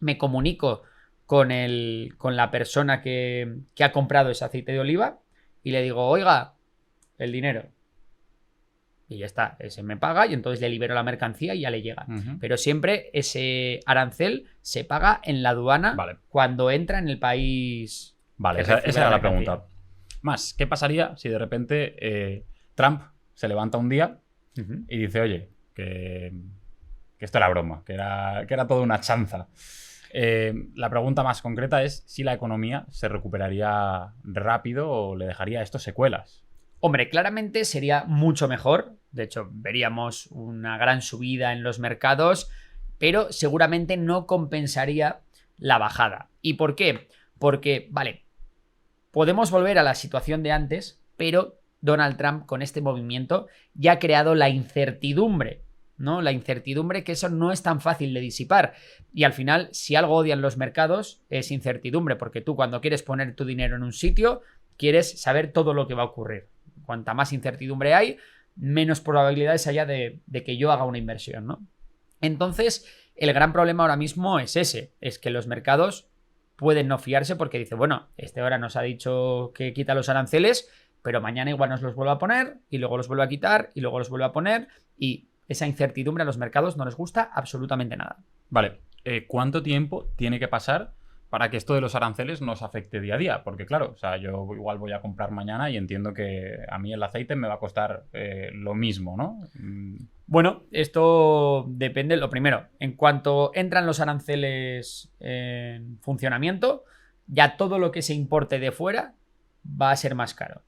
me comunico con la persona que ha comprado ese aceite de oliva y le digo, oiga, el dinero. Y ya está, ese me paga y entonces le libero la mercancía y ya le llega. Pero siempre ese arancel se paga en la aduana cuando entra en el país. Vale, esa era la pregunta. Más, ¿qué pasaría si de repente Trump se levanta un día y dice, oye, que esto era broma, que era toda una chanza? La pregunta más concreta es si la economía se recuperaría rápido o le dejaría esto secuelas. Hombre, claramente sería mucho mejor. De hecho, veríamos una gran subida en los mercados, pero seguramente no compensaría la bajada. ¿Y por qué? Porque, vale, podemos volver a la situación de antes, pero Donald Trump con este movimiento ya ha creado la incertidumbre, ¿no? La incertidumbre, que eso no es tan fácil de disipar. Y al final, si algo odian los mercados, es incertidumbre, porque tú cuando quieres poner tu dinero en un sitio, quieres saber todo lo que va a ocurrir. Cuanta más incertidumbre hay, menos probabilidades haya de que yo haga una inversión, ¿no? Entonces, el gran problema ahora mismo es ese, es que los mercados pueden no fiarse porque dice, bueno, ahora nos ha dicho que quita los aranceles, pero mañana igual nos los vuelve a poner y luego los vuelve a quitar y luego los vuelve a poner y esa incertidumbre a los mercados no les gusta absolutamente nada. Vale, ¿cuánto tiempo tiene que pasar para que esto de los aranceles nos afecte día a día? Porque claro, o sea, yo igual voy a comprar mañana y entiendo que a mí el aceite me va a costar lo mismo, ¿no? Bueno, esto depende. Lo primero, en cuanto entran los aranceles en funcionamiento, ya todo lo que se importe de fuera va a ser más caro.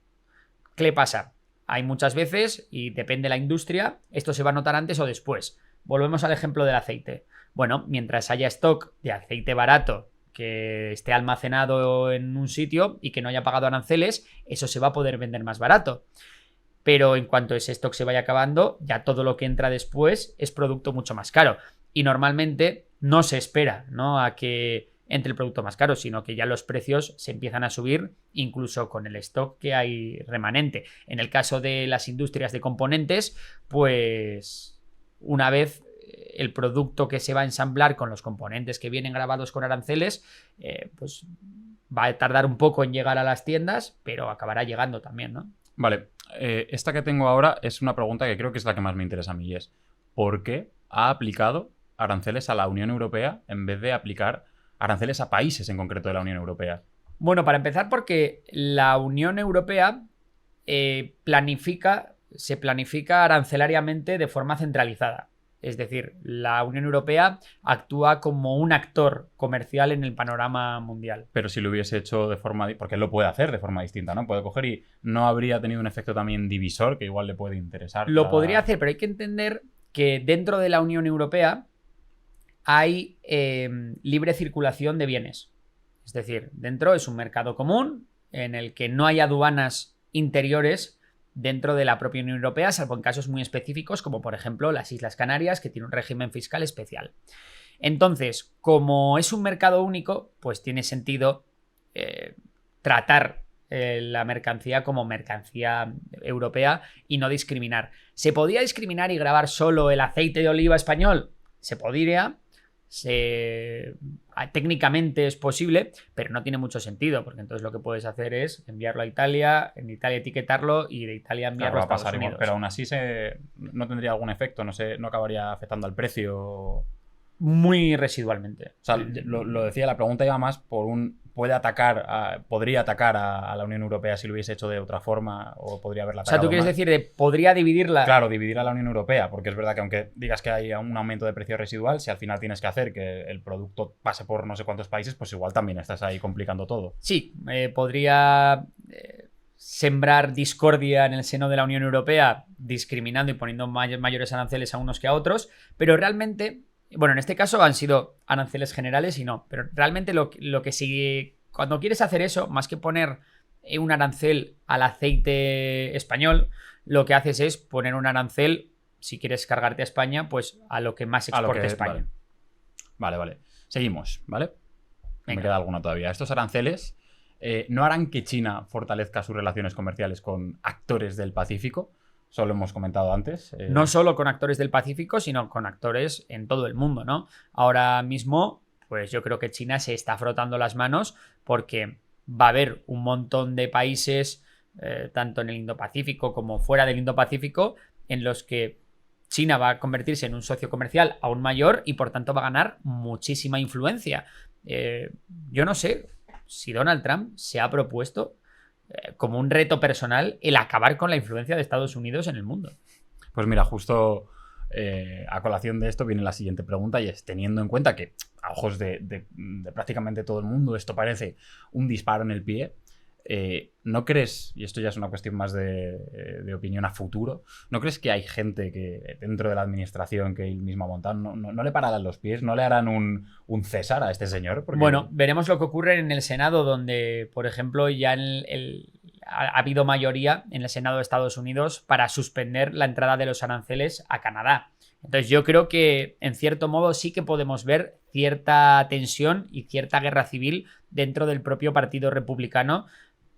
¿Qué le pasa? Hay muchas veces, y depende de la industria, esto se va a notar antes o después. Volvemos al ejemplo del aceite. Bueno, mientras haya stock de aceite barato que esté almacenado en un sitio y que no haya pagado aranceles, eso se va a poder vender más barato. Pero en cuanto ese stock se vaya acabando, ya todo lo que entra después es producto mucho más caro. Y normalmente no se espera, ¿no?, a que entre el producto más caro, sino que ya los precios se empiezan a subir incluso con el stock que hay remanente. En el caso de las industrias de componentes, pues una vez el producto que se va a ensamblar con los componentes que vienen grabados con aranceles, pues va a tardar un poco en llegar a las tiendas, pero acabará llegando también, ¿no? Vale, esta que tengo ahora es una pregunta que creo que es la que más me interesa a mí, y es ¿por qué ha aplicado aranceles a la Unión Europea en vez de aplicar aranceles a países en concreto de la Unión Europea? Bueno, para empezar, porque la Unión Europea se planifica arancelariamente de forma centralizada. Es decir, la Unión Europea actúa como un actor comercial en el panorama mundial. Pero si lo hubiese hecho de forma... porque él lo puede hacer de forma distinta, ¿no? Puede coger y no habría tenido un efecto también divisor que igual le puede interesar. Lo podría hacer, pero hay que entender que dentro de la Unión Europea hay libre circulación de bienes. Es decir, dentro es un mercado común en el que no hay aduanas interiores dentro de la propia Unión Europea, salvo en casos muy específicos, como por ejemplo las Islas Canarias, que tiene un régimen fiscal especial. Entonces, como es un mercado único, pues tiene sentido tratar la mercancía como mercancía europea y no discriminar. ¿Se podría discriminar y grabar solo el aceite de oliva español? Se podría. Técnicamente es posible, pero no tiene mucho sentido, porque entonces lo que puedes hacer es enviarlo a Italia, en Italia etiquetarlo y de Italia enviarlo a Estados Unidos. Pero aún así no tendría algún efecto, no acabaría afectando al precio. Muy residualmente. O sea, lo decía, la pregunta iba más por podría atacar a la Unión Europea si lo hubiese hecho de otra forma, o podría haberla atacado. O sea, tú quieres decir podría dividirla. Claro, dividir a la Unión Europea, porque es verdad que aunque digas que hay un aumento de precio residual, si al final tienes que hacer que el producto pase por no sé cuántos países, pues igual también estás ahí complicando todo. Sí, podría sembrar discordia en el seno de la Unión Europea, discriminando y poniendo mayores aranceles a unos que a otros, pero realmente... Bueno, en este caso han sido aranceles generales y no, pero realmente lo que sigue, cuando quieres hacer eso, más que poner un arancel al aceite español, lo que haces es poner un arancel, si quieres cargarte a España, pues a lo que más exporte España. Vale. Seguimos, ¿vale? Venga. Me queda alguna todavía. Estos aranceles no harán que China fortalezca sus relaciones comerciales con actores del Pacífico. Eso lo hemos comentado antes. No solo con actores del Pacífico, sino con actores en todo el mundo, ¿no? Ahora mismo, pues yo creo que China se está frotando las manos porque va a haber un montón de países, tanto en el Indo-Pacífico como fuera del Indo-Pacífico, en los que China va a convertirse en un socio comercial aún mayor y por tanto va a ganar muchísima influencia. Yo no sé si Donald Trump se ha propuesto como un reto personal el acabar con la influencia de Estados Unidos en el mundo. Pues mira, justo a colación de esto viene la siguiente pregunta, y es, teniendo en cuenta que a ojos de prácticamente todo el mundo esto parece un disparo en el pie, ¿no crees, y esto ya es una cuestión más de opinión a futuro, ¿no crees que hay gente que dentro de la administración que él mismo ha montado no le pararán los pies, no le harán un César a este señor? Porque... Bueno, veremos lo que ocurre en el Senado, donde, por ejemplo, ya ha habido mayoría en el Senado de Estados Unidos para suspender la entrada de los aranceles a Canadá. Entonces yo creo que, en cierto modo, sí que podemos ver cierta tensión y cierta guerra civil dentro del propio Partido Republicano,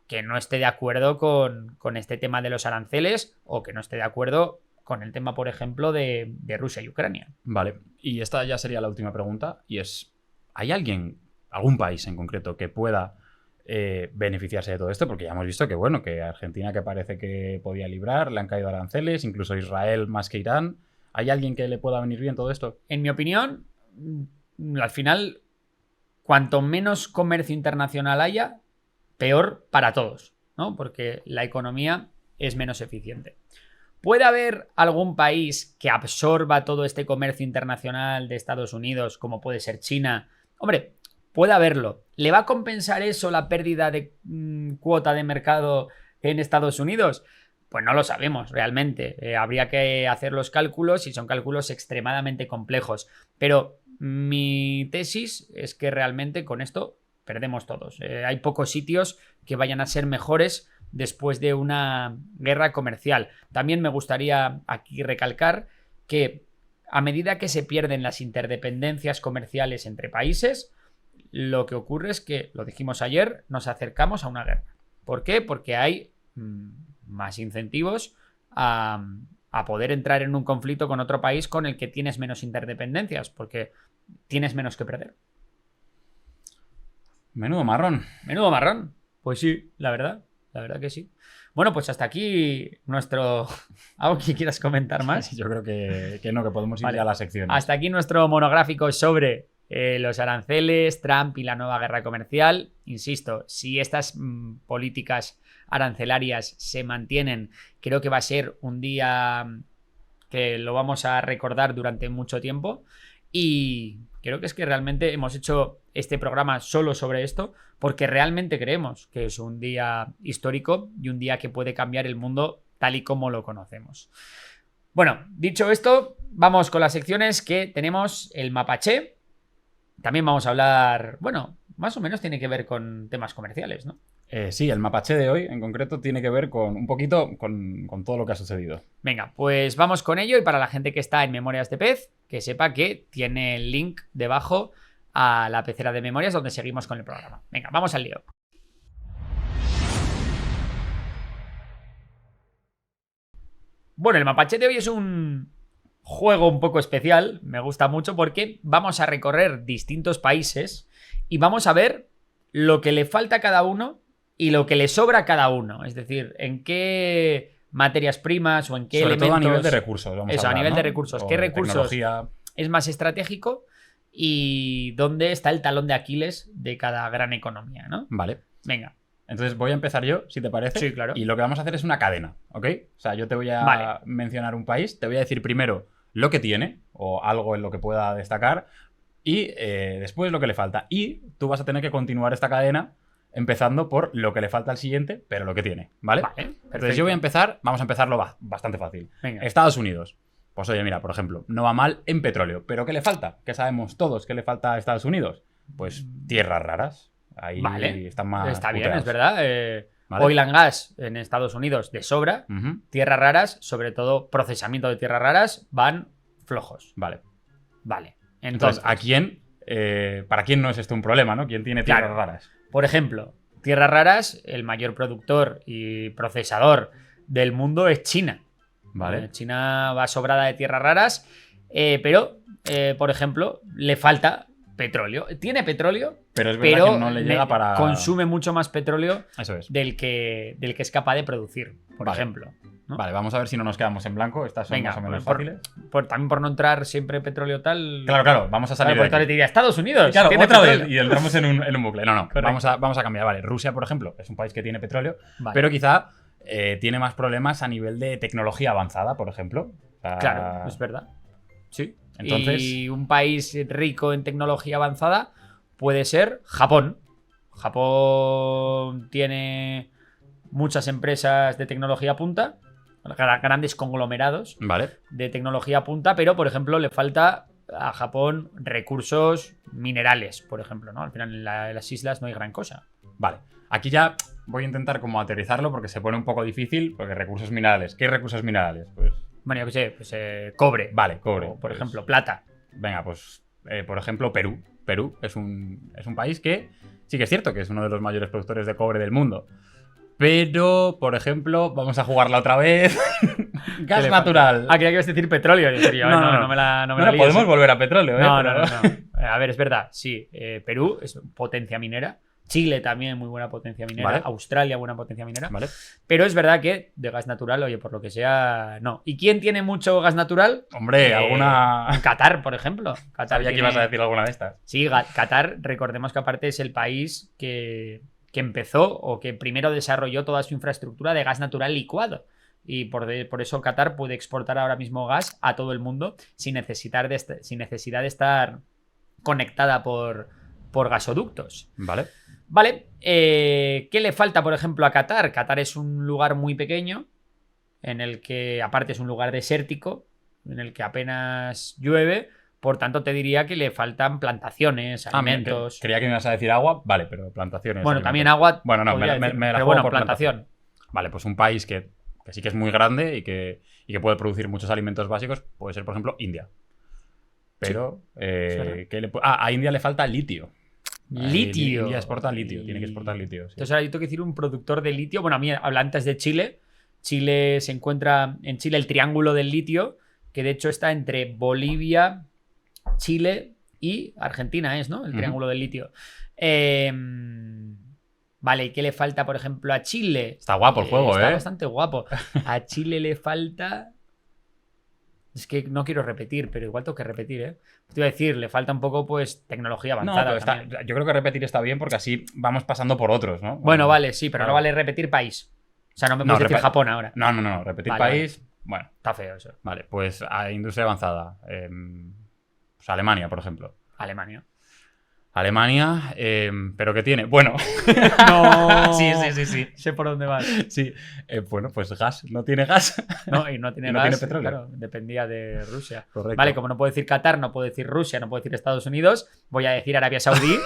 que no esté de acuerdo con este tema de los aranceles, o que no esté de acuerdo con el tema, por ejemplo, de Rusia y Ucrania. Vale, y esta ya sería la última pregunta, y es, ¿hay algún país en concreto que pueda beneficiarse de todo esto? Porque ya hemos visto que, bueno, que Argentina, que parece que podía librar, le han caído aranceles, incluso Israel más que Irán. ¿Hay alguien que le pueda venir bien todo esto? En mi opinión, al final, cuanto menos comercio internacional haya, peor para todos, ¿no? Porque la economía es menos eficiente. ¿Puede haber algún país que absorba todo este comercio internacional de Estados Unidos, como puede ser China? Hombre, puede haberlo. ¿Le va a compensar eso la pérdida de cuota de mercado en Estados Unidos? Pues no lo sabemos realmente. Habría que hacer los cálculos y son cálculos extremadamente complejos. Pero mi tesis es que realmente con esto perdemos todos. Hay pocos sitios que vayan a ser mejores después de una guerra comercial. También me gustaría aquí recalcar que a medida que se pierden las interdependencias comerciales entre países, lo que ocurre es que, lo dijimos ayer, nos acercamos a una guerra. ¿Por qué? Porque hay más incentivos a poder entrar en un conflicto con otro país con el que tienes menos interdependencias, porque tienes menos que perder. Menudo marrón. Menudo marrón. Pues sí, la verdad que sí. Bueno, pues hasta aquí nuestro... ¿Algo que quieras comentar más? Yo creo que no, que podemos ir ya a las secciones. Hasta aquí nuestro monográfico sobre los aranceles, Trump y la nueva guerra comercial. Insisto, si estas políticas arancelarias se mantienen, creo que va a ser un día que lo vamos a recordar durante mucho tiempo. Y creo que es que realmente hemos hecho este programa solo sobre esto porque realmente creemos que es un día histórico y un día que puede cambiar el mundo tal y como lo conocemos. Bueno, dicho esto, vamos con las secciones que tenemos. El mapache. También vamos a hablar, bueno, más o menos tiene que ver con temas comerciales, ¿no? Sí, el mapache de hoy en concreto tiene que ver con un poquito con todo lo que ha sucedido. Venga, pues vamos con ello, y para la gente que está en Memorias de Pez, que sepa que tiene el link debajo a la pecera de Memorias donde seguimos con el programa. Venga, vamos al lío. Bueno, el mapache de hoy es un juego un poco especial, me gusta mucho porque vamos a recorrer distintos países y vamos a ver lo que le falta a cada uno y lo que le sobra a cada uno. Es decir, en qué materias primas o en qué Sobre elementos... todo a nivel de recursos. Vamos Eso, a hablar, nivel ¿no? de recursos. O ¿Qué de recursos tecnología. es más estratégico y dónde está el talón de Aquiles de cada gran economía, ¿no? Vale. Venga. Entonces voy a empezar yo, si te parece. Sí, claro. Y lo que vamos a hacer es una cadena, ¿ok? O sea, yo te voy a Vale. mencionar un país, te voy a decir primero lo que tiene o algo en lo que pueda destacar y después lo que le falta. Y tú vas a tener que continuar esta cadena empezando por lo que le falta al siguiente, pero lo que tiene, ¿vale? Vale, Entonces perfecto. yo voy a empezar, vamos a empezarlo bastante fácil. Venga. Estados Unidos. Pues oye, mira, por ejemplo, no va mal en petróleo, pero ¿qué le falta? ¿Qué sabemos todos que le falta a Estados Unidos? Pues tierras raras. Ahí Vale. están más Está bien, puteados. es verdad. Vale. Oil and gas en Estados Unidos de sobra. Ujú. Tierras raras, sobre todo procesamiento de tierras raras, van flojos. Vale. Vale. Entonces, ¿a quién? ¿Para quién no es esto un problema, no? ¿Quién tiene tierras Claro. raras? Por ejemplo, tierras raras, el mayor productor y procesador del mundo es China. Vale. China va sobrada de tierras raras, pero, por ejemplo, le falta petróleo. Tiene petróleo, Pero es verdad pero que no le llega para. consume mucho más petróleo Eso es. del que es capaz de producir, por Vale. ejemplo. ¿no? Vale, vamos a ver si no nos quedamos en blanco. Estas son Venga, más o menos por- fáciles. También por no entrar siempre petróleo tal. Claro, vamos a salir Claro, de porque ahora aquí. te diría Estados Unidos. Claro, tiene otra petróleo. vez y entramos en un bucle. No, Correcto. vamos a cambiar. Vale, Rusia, por ejemplo, es un país que tiene petróleo, Vale. pero quizá tiene más problemas a nivel de tecnología avanzada, por ejemplo. O sea, Claro, es verdad. Sí. Entonces- Y un país rico en tecnología avanzada puede ser Japón. Japón tiene muchas empresas de tecnología punta, grandes conglomerados Vale. de tecnología punta, pero por ejemplo le falta a Japón recursos minerales, por ejemplo, ¿no? Al final en las islas no hay gran cosa. Vale. Aquí ya voy a intentar como aterrizarlo porque se pone un poco difícil, porque recursos minerales. ¿Qué recursos minerales? Pues, Bueno, yo qué sé, pues cobre. vale, cobre. O, por Pues, ejemplo, plata. Venga, pues, por ejemplo, Perú. Perú es un país que sí que es cierto que es uno de los mayores productores de cobre del mundo. Pero, por ejemplo, vamos a jugarla otra vez. Gas le natural. Ah, creía que ibas a decir petróleo. Yo diría, no me la No, líes, podemos ¿eh? volver a petróleo, ¿eh? No, Pero- no. A ver, es verdad, sí. Perú es potencia minera. Chile también muy buena potencia minera. Vale. Australia buena potencia minera. Vale. Pero es verdad que de gas natural, oye, por lo que sea, no. ¿Y quién tiene mucho gas natural? Hombre, alguna. Qatar, por ejemplo. Qatar Sabía que tiene- ibas a decir alguna de estas. Sí, Qatar, recordemos que aparte es el país que empezó o que primero desarrolló toda su infraestructura de gas natural licuado. Y por eso Qatar puede exportar ahora mismo gas a todo el mundo sin necesidad de estar conectada por gasoductos. Vale. Vale, ¿qué le falta, por ejemplo, a Qatar? Qatar es un lugar muy pequeño, en el que aparte es un lugar desértico, en el que apenas llueve, por tanto te diría que le faltan plantaciones, Mira, alimentos. creía que me ibas a decir agua. Vale, pero plantaciones. Bueno, alimentos. también agua. Bueno, no, podría me decir, la pero juego bueno, por plantación. Vale, pues un país que sí que es muy grande y que puede producir muchos alimentos básicos puede ser, por ejemplo, India. Pero, verdad. a India le falta litio. Litio. India exporta litio, tiene que exportar litio. sí. Entonces ahora yo tengo que decir un productor de litio. Bueno, a mí habla antes de Chile. Chile se encuentra en Chile el triángulo del litio, que de hecho está entre Bolivia, Chile y Argentina, ¿no? El Ujú. triángulo del litio. Vale, ¿y qué le falta, por ejemplo, a Chile? Está guapo el juego, Está ¿eh? bastante guapo. A Chile le falta... Es que no quiero repetir, pero igual tengo que repetir, ¿eh? Te iba a decir, le falta un poco, pues, tecnología No, avanzada. pero también. yo creo que repetir está bien porque así vamos pasando por otros, ¿no? Bueno, vale, sí, pero claro. no vale repetir país. O sea, no me No, puedes decir repet- Japón ahora. No, repetir Vale, país. Bueno, Está feo eso. vale, pues a industria avanzada. Pues Alemania, por ejemplo. Alemania. Alemania, ¿pero qué tiene? Bueno, No. sí. Sé por dónde vas. Sí, bueno, pues gas, no tiene gas. No, y no tiene Y no gas. tiene petróleo. Claro, dependía de Rusia. Correcto. Vale, como no puedo decir Qatar, no puedo decir Rusia, no puedo decir Estados Unidos, voy a decir Arabia Saudí,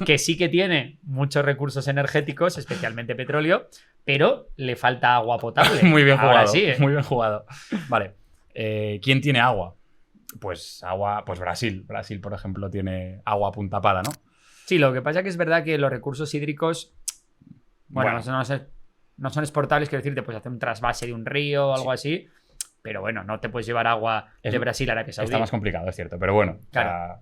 que sí que tiene muchos recursos energéticos, especialmente petróleo, pero le falta agua potable. Muy bien Ahora jugado. sí, ¿eh? Muy bien jugado. Vale. ¿Quién tiene agua? Pues agua, pues Brasil. Brasil, por ejemplo, tiene agua a punta pala, ¿no? Sí, lo que pasa que es verdad que los recursos hídricos, bueno, Bueno. no son exportables, quiero decirte, pues hacer un trasvase de un río o algo así, Pero bueno, no te puedes llevar agua de Brasil a Arabia Saudí. Está más complicado, es cierto, pero bueno, Claro. o sea,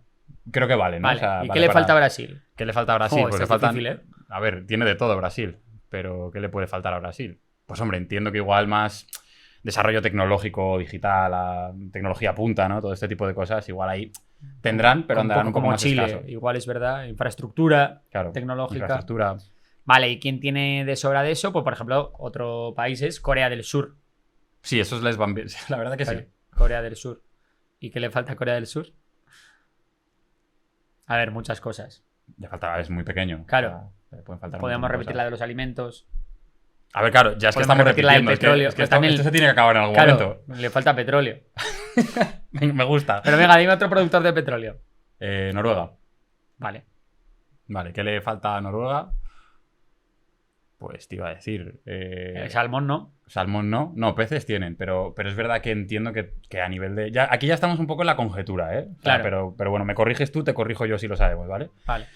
creo que vale, ¿no? Vale. O sea, ¿Y vale qué le para- falta a Brasil? ¿Qué le falta a Brasil? Pues Esto le es faltan... difícil, ¿eh? A ver, tiene de todo Brasil, pero ¿qué le puede faltar a Brasil? Pues hombre, entiendo que igual más desarrollo tecnológico, digital, tecnología punta, ¿no? Todo este tipo de cosas, igual ahí tendrán, pero Un andarán poco un poco como más Chile, escasos. igual es verdad. Infraestructura Claro, tecnológica. infraestructura. Vale, ¿y quién tiene de sobra de eso? Pues por ejemplo, otro país es Corea del Sur. Sí, esos les van bien. La verdad que sí. Claro, Corea del Sur. ¿Y qué le falta a Corea del Sur? A ver, muchas cosas. Le falta, es muy pequeño. Claro. O sea, le pueden faltar Podemos muchas repetir la cosas. de los alimentos. A ver, claro, ya es que Podemos estamos repetir la del repitiendo. petróleo, Es que pero esto, también- esto se tiene que acabar en algún Claro, momento. le falta petróleo. Me gusta. Pero venga, dime otro productor de petróleo. Noruega. Vale. Vale, ¿qué le falta a Noruega? Pues te iba a decir. El salmón no. Salmón no. No, peces tienen, pero es verdad que entiendo que a nivel de. Ya, aquí ya estamos un poco en la conjetura, ¿eh? O sea, Claro. pero bueno, me corriges tú, te corrijo yo si lo sabemos, ¿vale? Vale.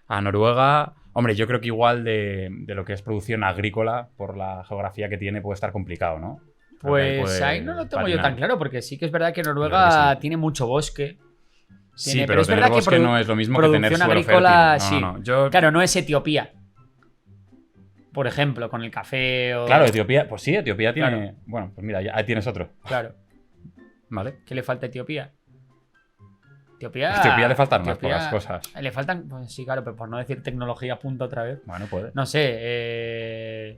A Noruega, hombre, yo creo que igual de lo que es producción agrícola, por la geografía que tiene, puede estar complicado, ¿no? Creo que ahí Pues puede ahí no lo tengo yo patinar. tan claro, porque sí que es verdad que Yo Noruega creo que sí. tiene mucho bosque. Sí, Tiene- pero es tener verdad que bosque no es lo mismo que tener producción suelo agrícola, fértil. sí. No. Yo, Claro, no es Etiopía. Por ejemplo, con el café o... claro, Etiopía, pues sí, Etiopía tiene. Claro. Bueno, pues mira, ya ahí tienes otro. Claro. ¿Vale? ¿Qué le falta a Etiopía? A Etiopía le faltan unas Etiopía- pocas cosas. Le faltan... Pues sí, claro, pero por no decir tecnología punta otra vez. Bueno, puede. No sé.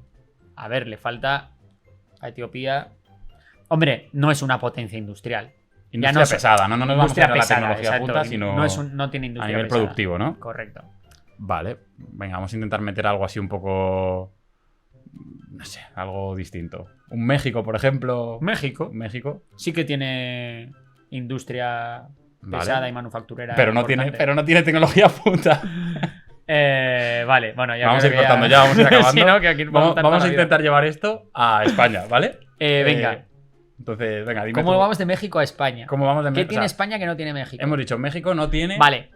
A ver, le falta a Etiopía... Hombre, no es una potencia industrial. Industria no es- pesada, no nos vamos a Industria ir a la pesada, tecnología exacto. punta, sino No tiene a industria nivel pesada. productivo, ¿no? Correcto. Vale, venga, vamos a intentar meter algo así un poco. No sé, algo distinto. Un México, por ejemplo. México México. sí que tiene industria Vale. pesada y manufacturera. Pero no tiene tecnología punta. Vale, bueno, ya Vamos a creo ir que cortando ya, vamos a ir acabando. Sí, ¿no? Que aquí Vamos estar toda a la vida. intentar llevar esto a España, ¿vale? Venga, Entonces, venga, dime. ¿cómo tú, vamos de México a España? ¿Cómo vamos de ¿Qué México? tiene España que no tiene México? Hemos dicho, México no tiene. Vale,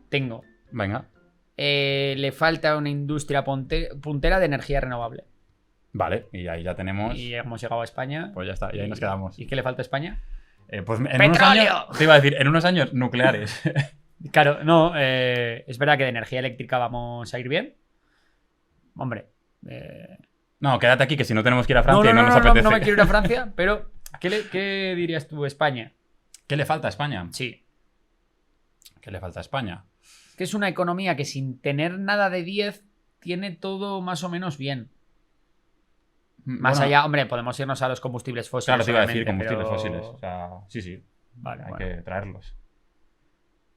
tengo. Venga. Le falta una industria puntera de energía renovable. Vale, y ahí ya tenemos. Y hemos llegado a España. Pues ya está, y ahí nos quedamos. ¿Y qué le falta a España? Pues en ¡Petróleo! unos años. Te iba a decir, en unos años nucleares. Claro, no, es verdad que de energía eléctrica vamos a ir bien. Hombre, No, quédate aquí, que si no tenemos que ir a Francia y no nos apetece. no me quiero ir a Francia, pero ¿qué dirías tú, España? ¿Qué le falta a España? Sí, ¿Qué le falta a España? que es una economía que sin tener nada de 10 tiene todo más o menos bien. Más Bueno, allá, hombre, podemos irnos a los combustibles fósiles. Claro, te iba a decir obviamente, combustibles pero- fósiles. O sea, sí. Vale, Hay bueno. que traerlos.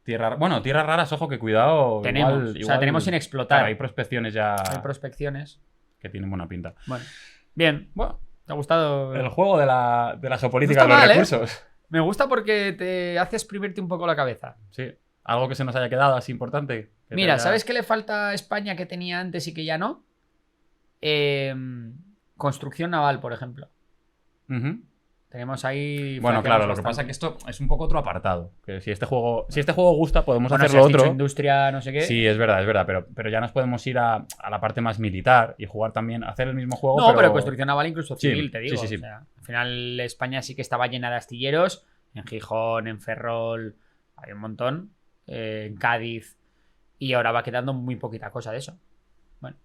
Tierras raras, ojo, que cuidado. Tenemos, o sea, tenemos sin explotar. Claro, hay prospecciones ya Hay prospecciones. que tienen buena pinta. Bueno, bien. Bueno, ¿Te ha gustado? el juego de la geopolítica No de está los mal, ¿eh? recursos. Me gusta porque te hace exprimirte un poco la cabeza. Sí. Algo que se nos haya quedado así importante. que Mira, te haya- ¿sabes qué le falta a España que tenía antes y que ya no? Construcción naval, por ejemplo. Ujú. Tenemos ahí. Bueno, claro, lo que pasa es que esto es un poco otro apartado. Que si este juego gusta, podemos hacerlo otro. Industria, no sé qué. Sí, es verdad, pero ya nos podemos ir a la parte más militar y jugar también, hacer el mismo juego. No, pero construcción naval incluso Sí, civil, te digo. sí. O sea, al final España sí que estaba llena de astilleros. En Gijón, en Ferrol, hay un montón. En Cádiz. Y ahora va quedando muy poquita cosa de eso. Bueno.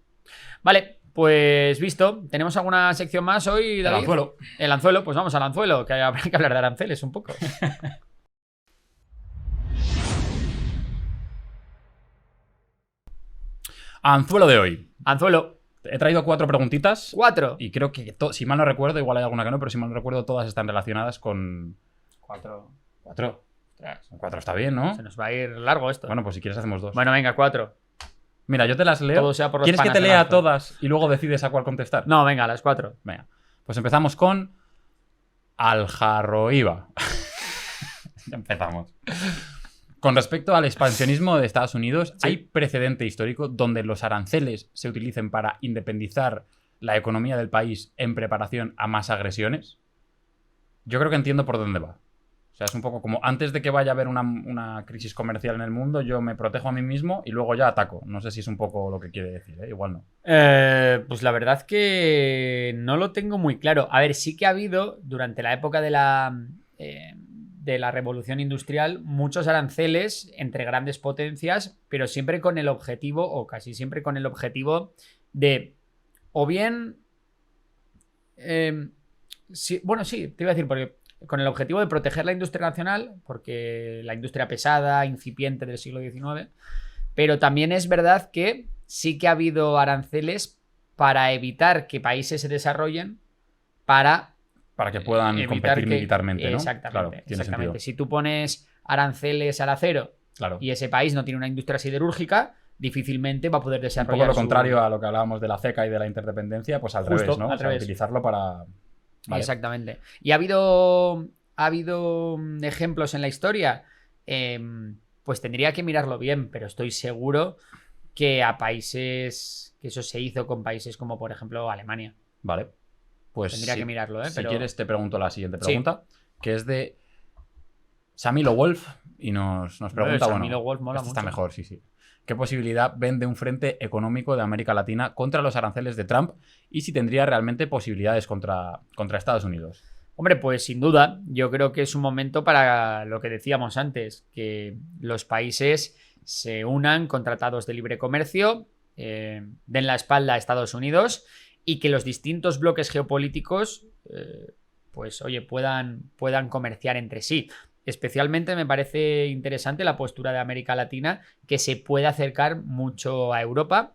Vale, pues visto. ¿Tenemos alguna sección más hoy, El David? anzuelo. El anzuelo, pues vamos al anzuelo, que habrá que hablar de aranceles un poco. Anzuelo de hoy. Anzuelo, He traído 4 preguntitas 4. y creo que, si mal no recuerdo, igual hay alguna que no, pero si mal no recuerdo, todas están relacionadas con... 4. 4. 4 está bien, ¿no? Se nos va a ir largo esto. Bueno, pues si quieres hacemos 2. Bueno, venga, 4. Mira, yo te las leo. Todo sea por los ¿Quieres que panas te del lea anzuelo. todas y luego decides a cuál contestar? No, venga, las 4. Venga. Pues empezamos con Al-Jarroiba. Ya empezamos. Con respecto al expansionismo de Estados Unidos, Sí. ¿hay precedente histórico donde los aranceles se utilicen para independizar la economía del país en preparación a más agresiones? Yo creo que entiendo por dónde va. O sea, es un poco como antes de que vaya a haber una crisis comercial en el mundo, yo me protejo a mí mismo y luego ya ataco. No sé si es un poco lo que quiere decir, ¿eh? Igual no. Pues la verdad que no lo tengo muy claro. A ver, sí que ha habido durante la época de la revolución industrial muchos aranceles entre grandes potencias, pero siempre con el objetivo, o casi siempre con el objetivo de, o bien, bueno, sí, te iba a decir, porque con el objetivo de proteger la industria nacional, porque la industria pesada, incipiente del siglo XIX, pero también es verdad que sí que ha habido aranceles para evitar que países se desarrollen, para que puedan competir militarmente, ¿no? Exactamente, Claro, tiene exactamente. sentido. Si tú pones aranceles al acero, claro, y ese país no tiene una industria siderúrgica, difícilmente va a poder un desarrollar poco lo contrario a lo que hablábamos de la CECA y de la interdependencia, pues al Justo, revés, ¿no? al revés. Utilizarlo para... Vale. Exactamente. Y ha habido ejemplos en la historia, pues tendría que mirarlo bien, pero estoy seguro que que eso se hizo con países como, por ejemplo, Alemania. Vale. Pues tendría que mirarlo, si pero... quieres te pregunto la siguiente pregunta, que es de Samilo Wolf y nos pregunta, Samilo Wolf mola está mucho. mejor, sí. ¿Qué posibilidad ven de un frente económico de América Latina contra los aranceles de Trump y si tendría realmente posibilidades contra Estados Unidos? Hombre, pues sin duda, yo creo que es un momento para lo que decíamos antes, que los países se unan con tratados de libre comercio, den la espalda a Estados Unidos y que los distintos bloques geopolíticos, pues oye, puedan comerciar entre sí. Especialmente me parece interesante la postura de América Latina, que se puede acercar mucho a Europa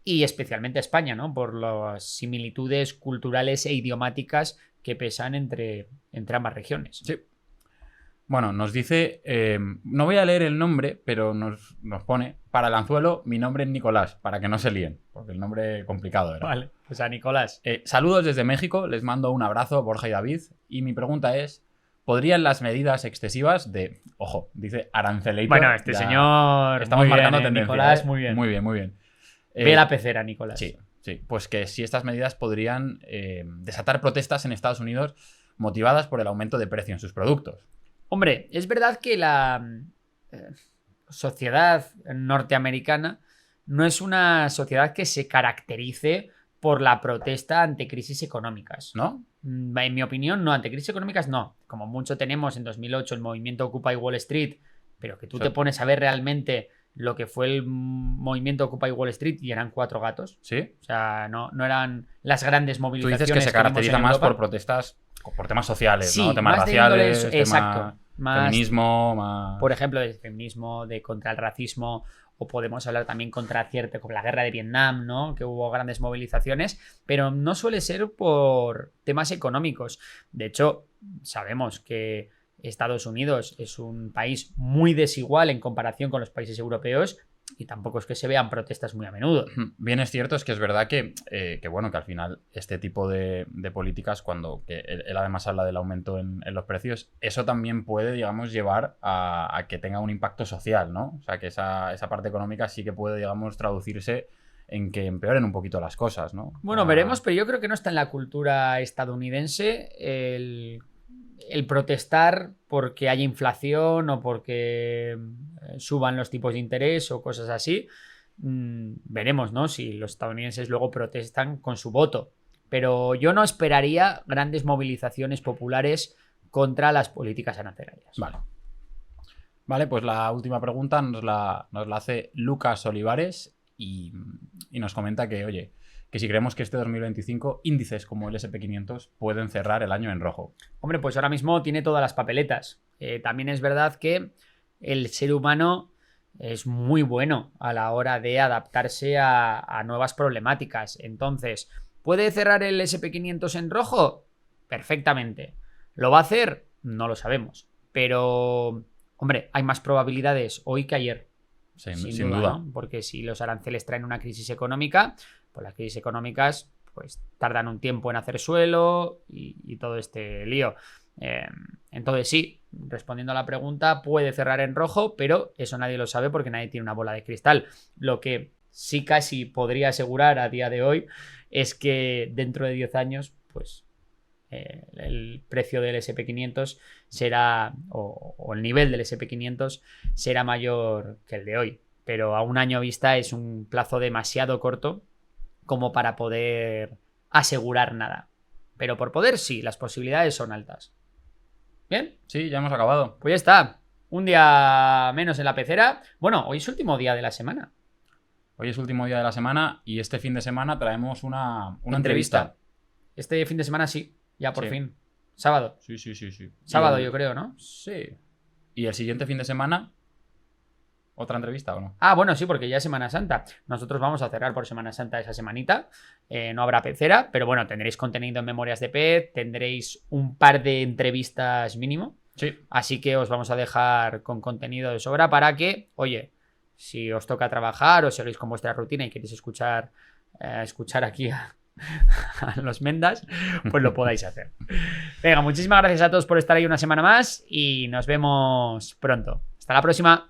y especialmente a España, ¿no? Por las similitudes culturales e idiomáticas que pesan entre ambas regiones. Sí. Bueno, nos dice, no voy a leer el nombre, pero nos pone, para el anzuelo, mi nombre es Nicolás, para que no se líen, porque el nombre complicado era. Vale, pues a Nicolás. Saludos desde México, les mando un abrazo, Borja y David, y mi pregunta es, ¿podrían las medidas excesivas de, ojo, dice Arancelator? Bueno, este señor... Estamos marcando tendencia. Nicolás, muy bien. Muy bien, muy bien. Ve la pecera, Nicolás. Sí. Pues que si estas medidas podrían desatar protestas en Estados Unidos motivadas por el aumento de precio en sus productos. Hombre, es verdad que la sociedad norteamericana no es una sociedad que se caracterice por la protesta ante crisis económicas. ¿No? En mi opinión, no. Ante crisis económicas, no. Como mucho tenemos en 2008 el movimiento Occupy Wall Street, pero que tú te pones a ver realmente lo que fue el movimiento Occupy Wall Street y eran 4 gatos. Sí. O sea, no eran las grandes movilizaciones. Tú dices que se caracteriza más por protestas, por temas sociales, sí, ¿no? Temas raciales, exacto. Más feminismo, más... Por ejemplo, de feminismo, de contra el racismo, o podemos hablar también como la guerra de Vietnam, ¿no? Que hubo grandes movilizaciones, pero no suele ser por temas económicos. De hecho, sabemos que Estados Unidos es un país muy desigual en comparación con los países europeos y tampoco es que se vean protestas muy a menudo. Bien es cierto, es que es verdad que bueno, que al final este tipo de políticas, cuando que él además habla del aumento en los precios, eso también puede, digamos, llevar a que tenga un impacto social, ¿no? O sea, que esa parte económica sí que puede, digamos, traducirse en que empeoren un poquito las cosas, ¿no? Bueno, veremos, pero yo creo que no está en la cultura estadounidense el protestar porque haya inflación o porque suban los tipos de interés o cosas así. Veremos, ¿no? Si los estadounidenses luego protestan con su voto. Pero yo no esperaría grandes movilizaciones populares contra las políticas arancelarias. Vale, pues la última pregunta nos la hace Lucas Olivares y nos comenta que, oye, que si creemos que este 2025 índices como el SP500 pueden cerrar el año en rojo. Hombre, pues ahora mismo tiene todas las papeletas. También es verdad que el ser humano es muy bueno a la hora de adaptarse a nuevas problemáticas. Entonces, ¿puede cerrar el SP500 en rojo? Perfectamente. ¿Lo va a hacer? No lo sabemos. Pero, hombre, hay más probabilidades hoy que ayer. Sin duda. ¿no? Porque si los aranceles traen una crisis económica, pues las crisis económicas pues tardan un tiempo en hacer suelo y todo este lío. Entonces sí, respondiendo a la pregunta, puede cerrar en rojo, pero eso nadie lo sabe porque nadie tiene una bola de cristal. Lo que sí casi podría asegurar a día de hoy es que dentro de 10 años, pues el precio del SP500 será, o el nivel del SP500 será mayor que el de hoy. Pero a un año vista es un plazo demasiado corto como para poder asegurar nada. Pero por poder sí, las posibilidades son altas. ¿Bien? Sí, ya hemos acabado. Pues ya está. Un día menos en la pecera. Bueno, hoy es último día de la semana. Hoy es último día de la semana y este fin de semana traemos una entrevista. Este fin de semana sí, ya por Sí. fin. Sábado. Sí. Sábado, Y yo creo, ¿no? Sí. Y el siguiente fin de semana, ¿otra entrevista o no? Ah, bueno, sí, porque ya es Semana Santa. Nosotros vamos a cerrar por Semana Santa esa semanita. No habrá pecera, pero bueno, tendréis contenido en Memorias de Pez, tendréis un par de entrevistas mínimo. Sí. Así que os vamos a dejar con contenido de sobra para que, oye, si os toca trabajar o seguís con vuestra rutina y queréis escuchar aquí a los Mendas, pues lo podáis hacer. Venga, muchísimas gracias a todos por estar ahí una semana más y nos vemos pronto. Hasta la próxima.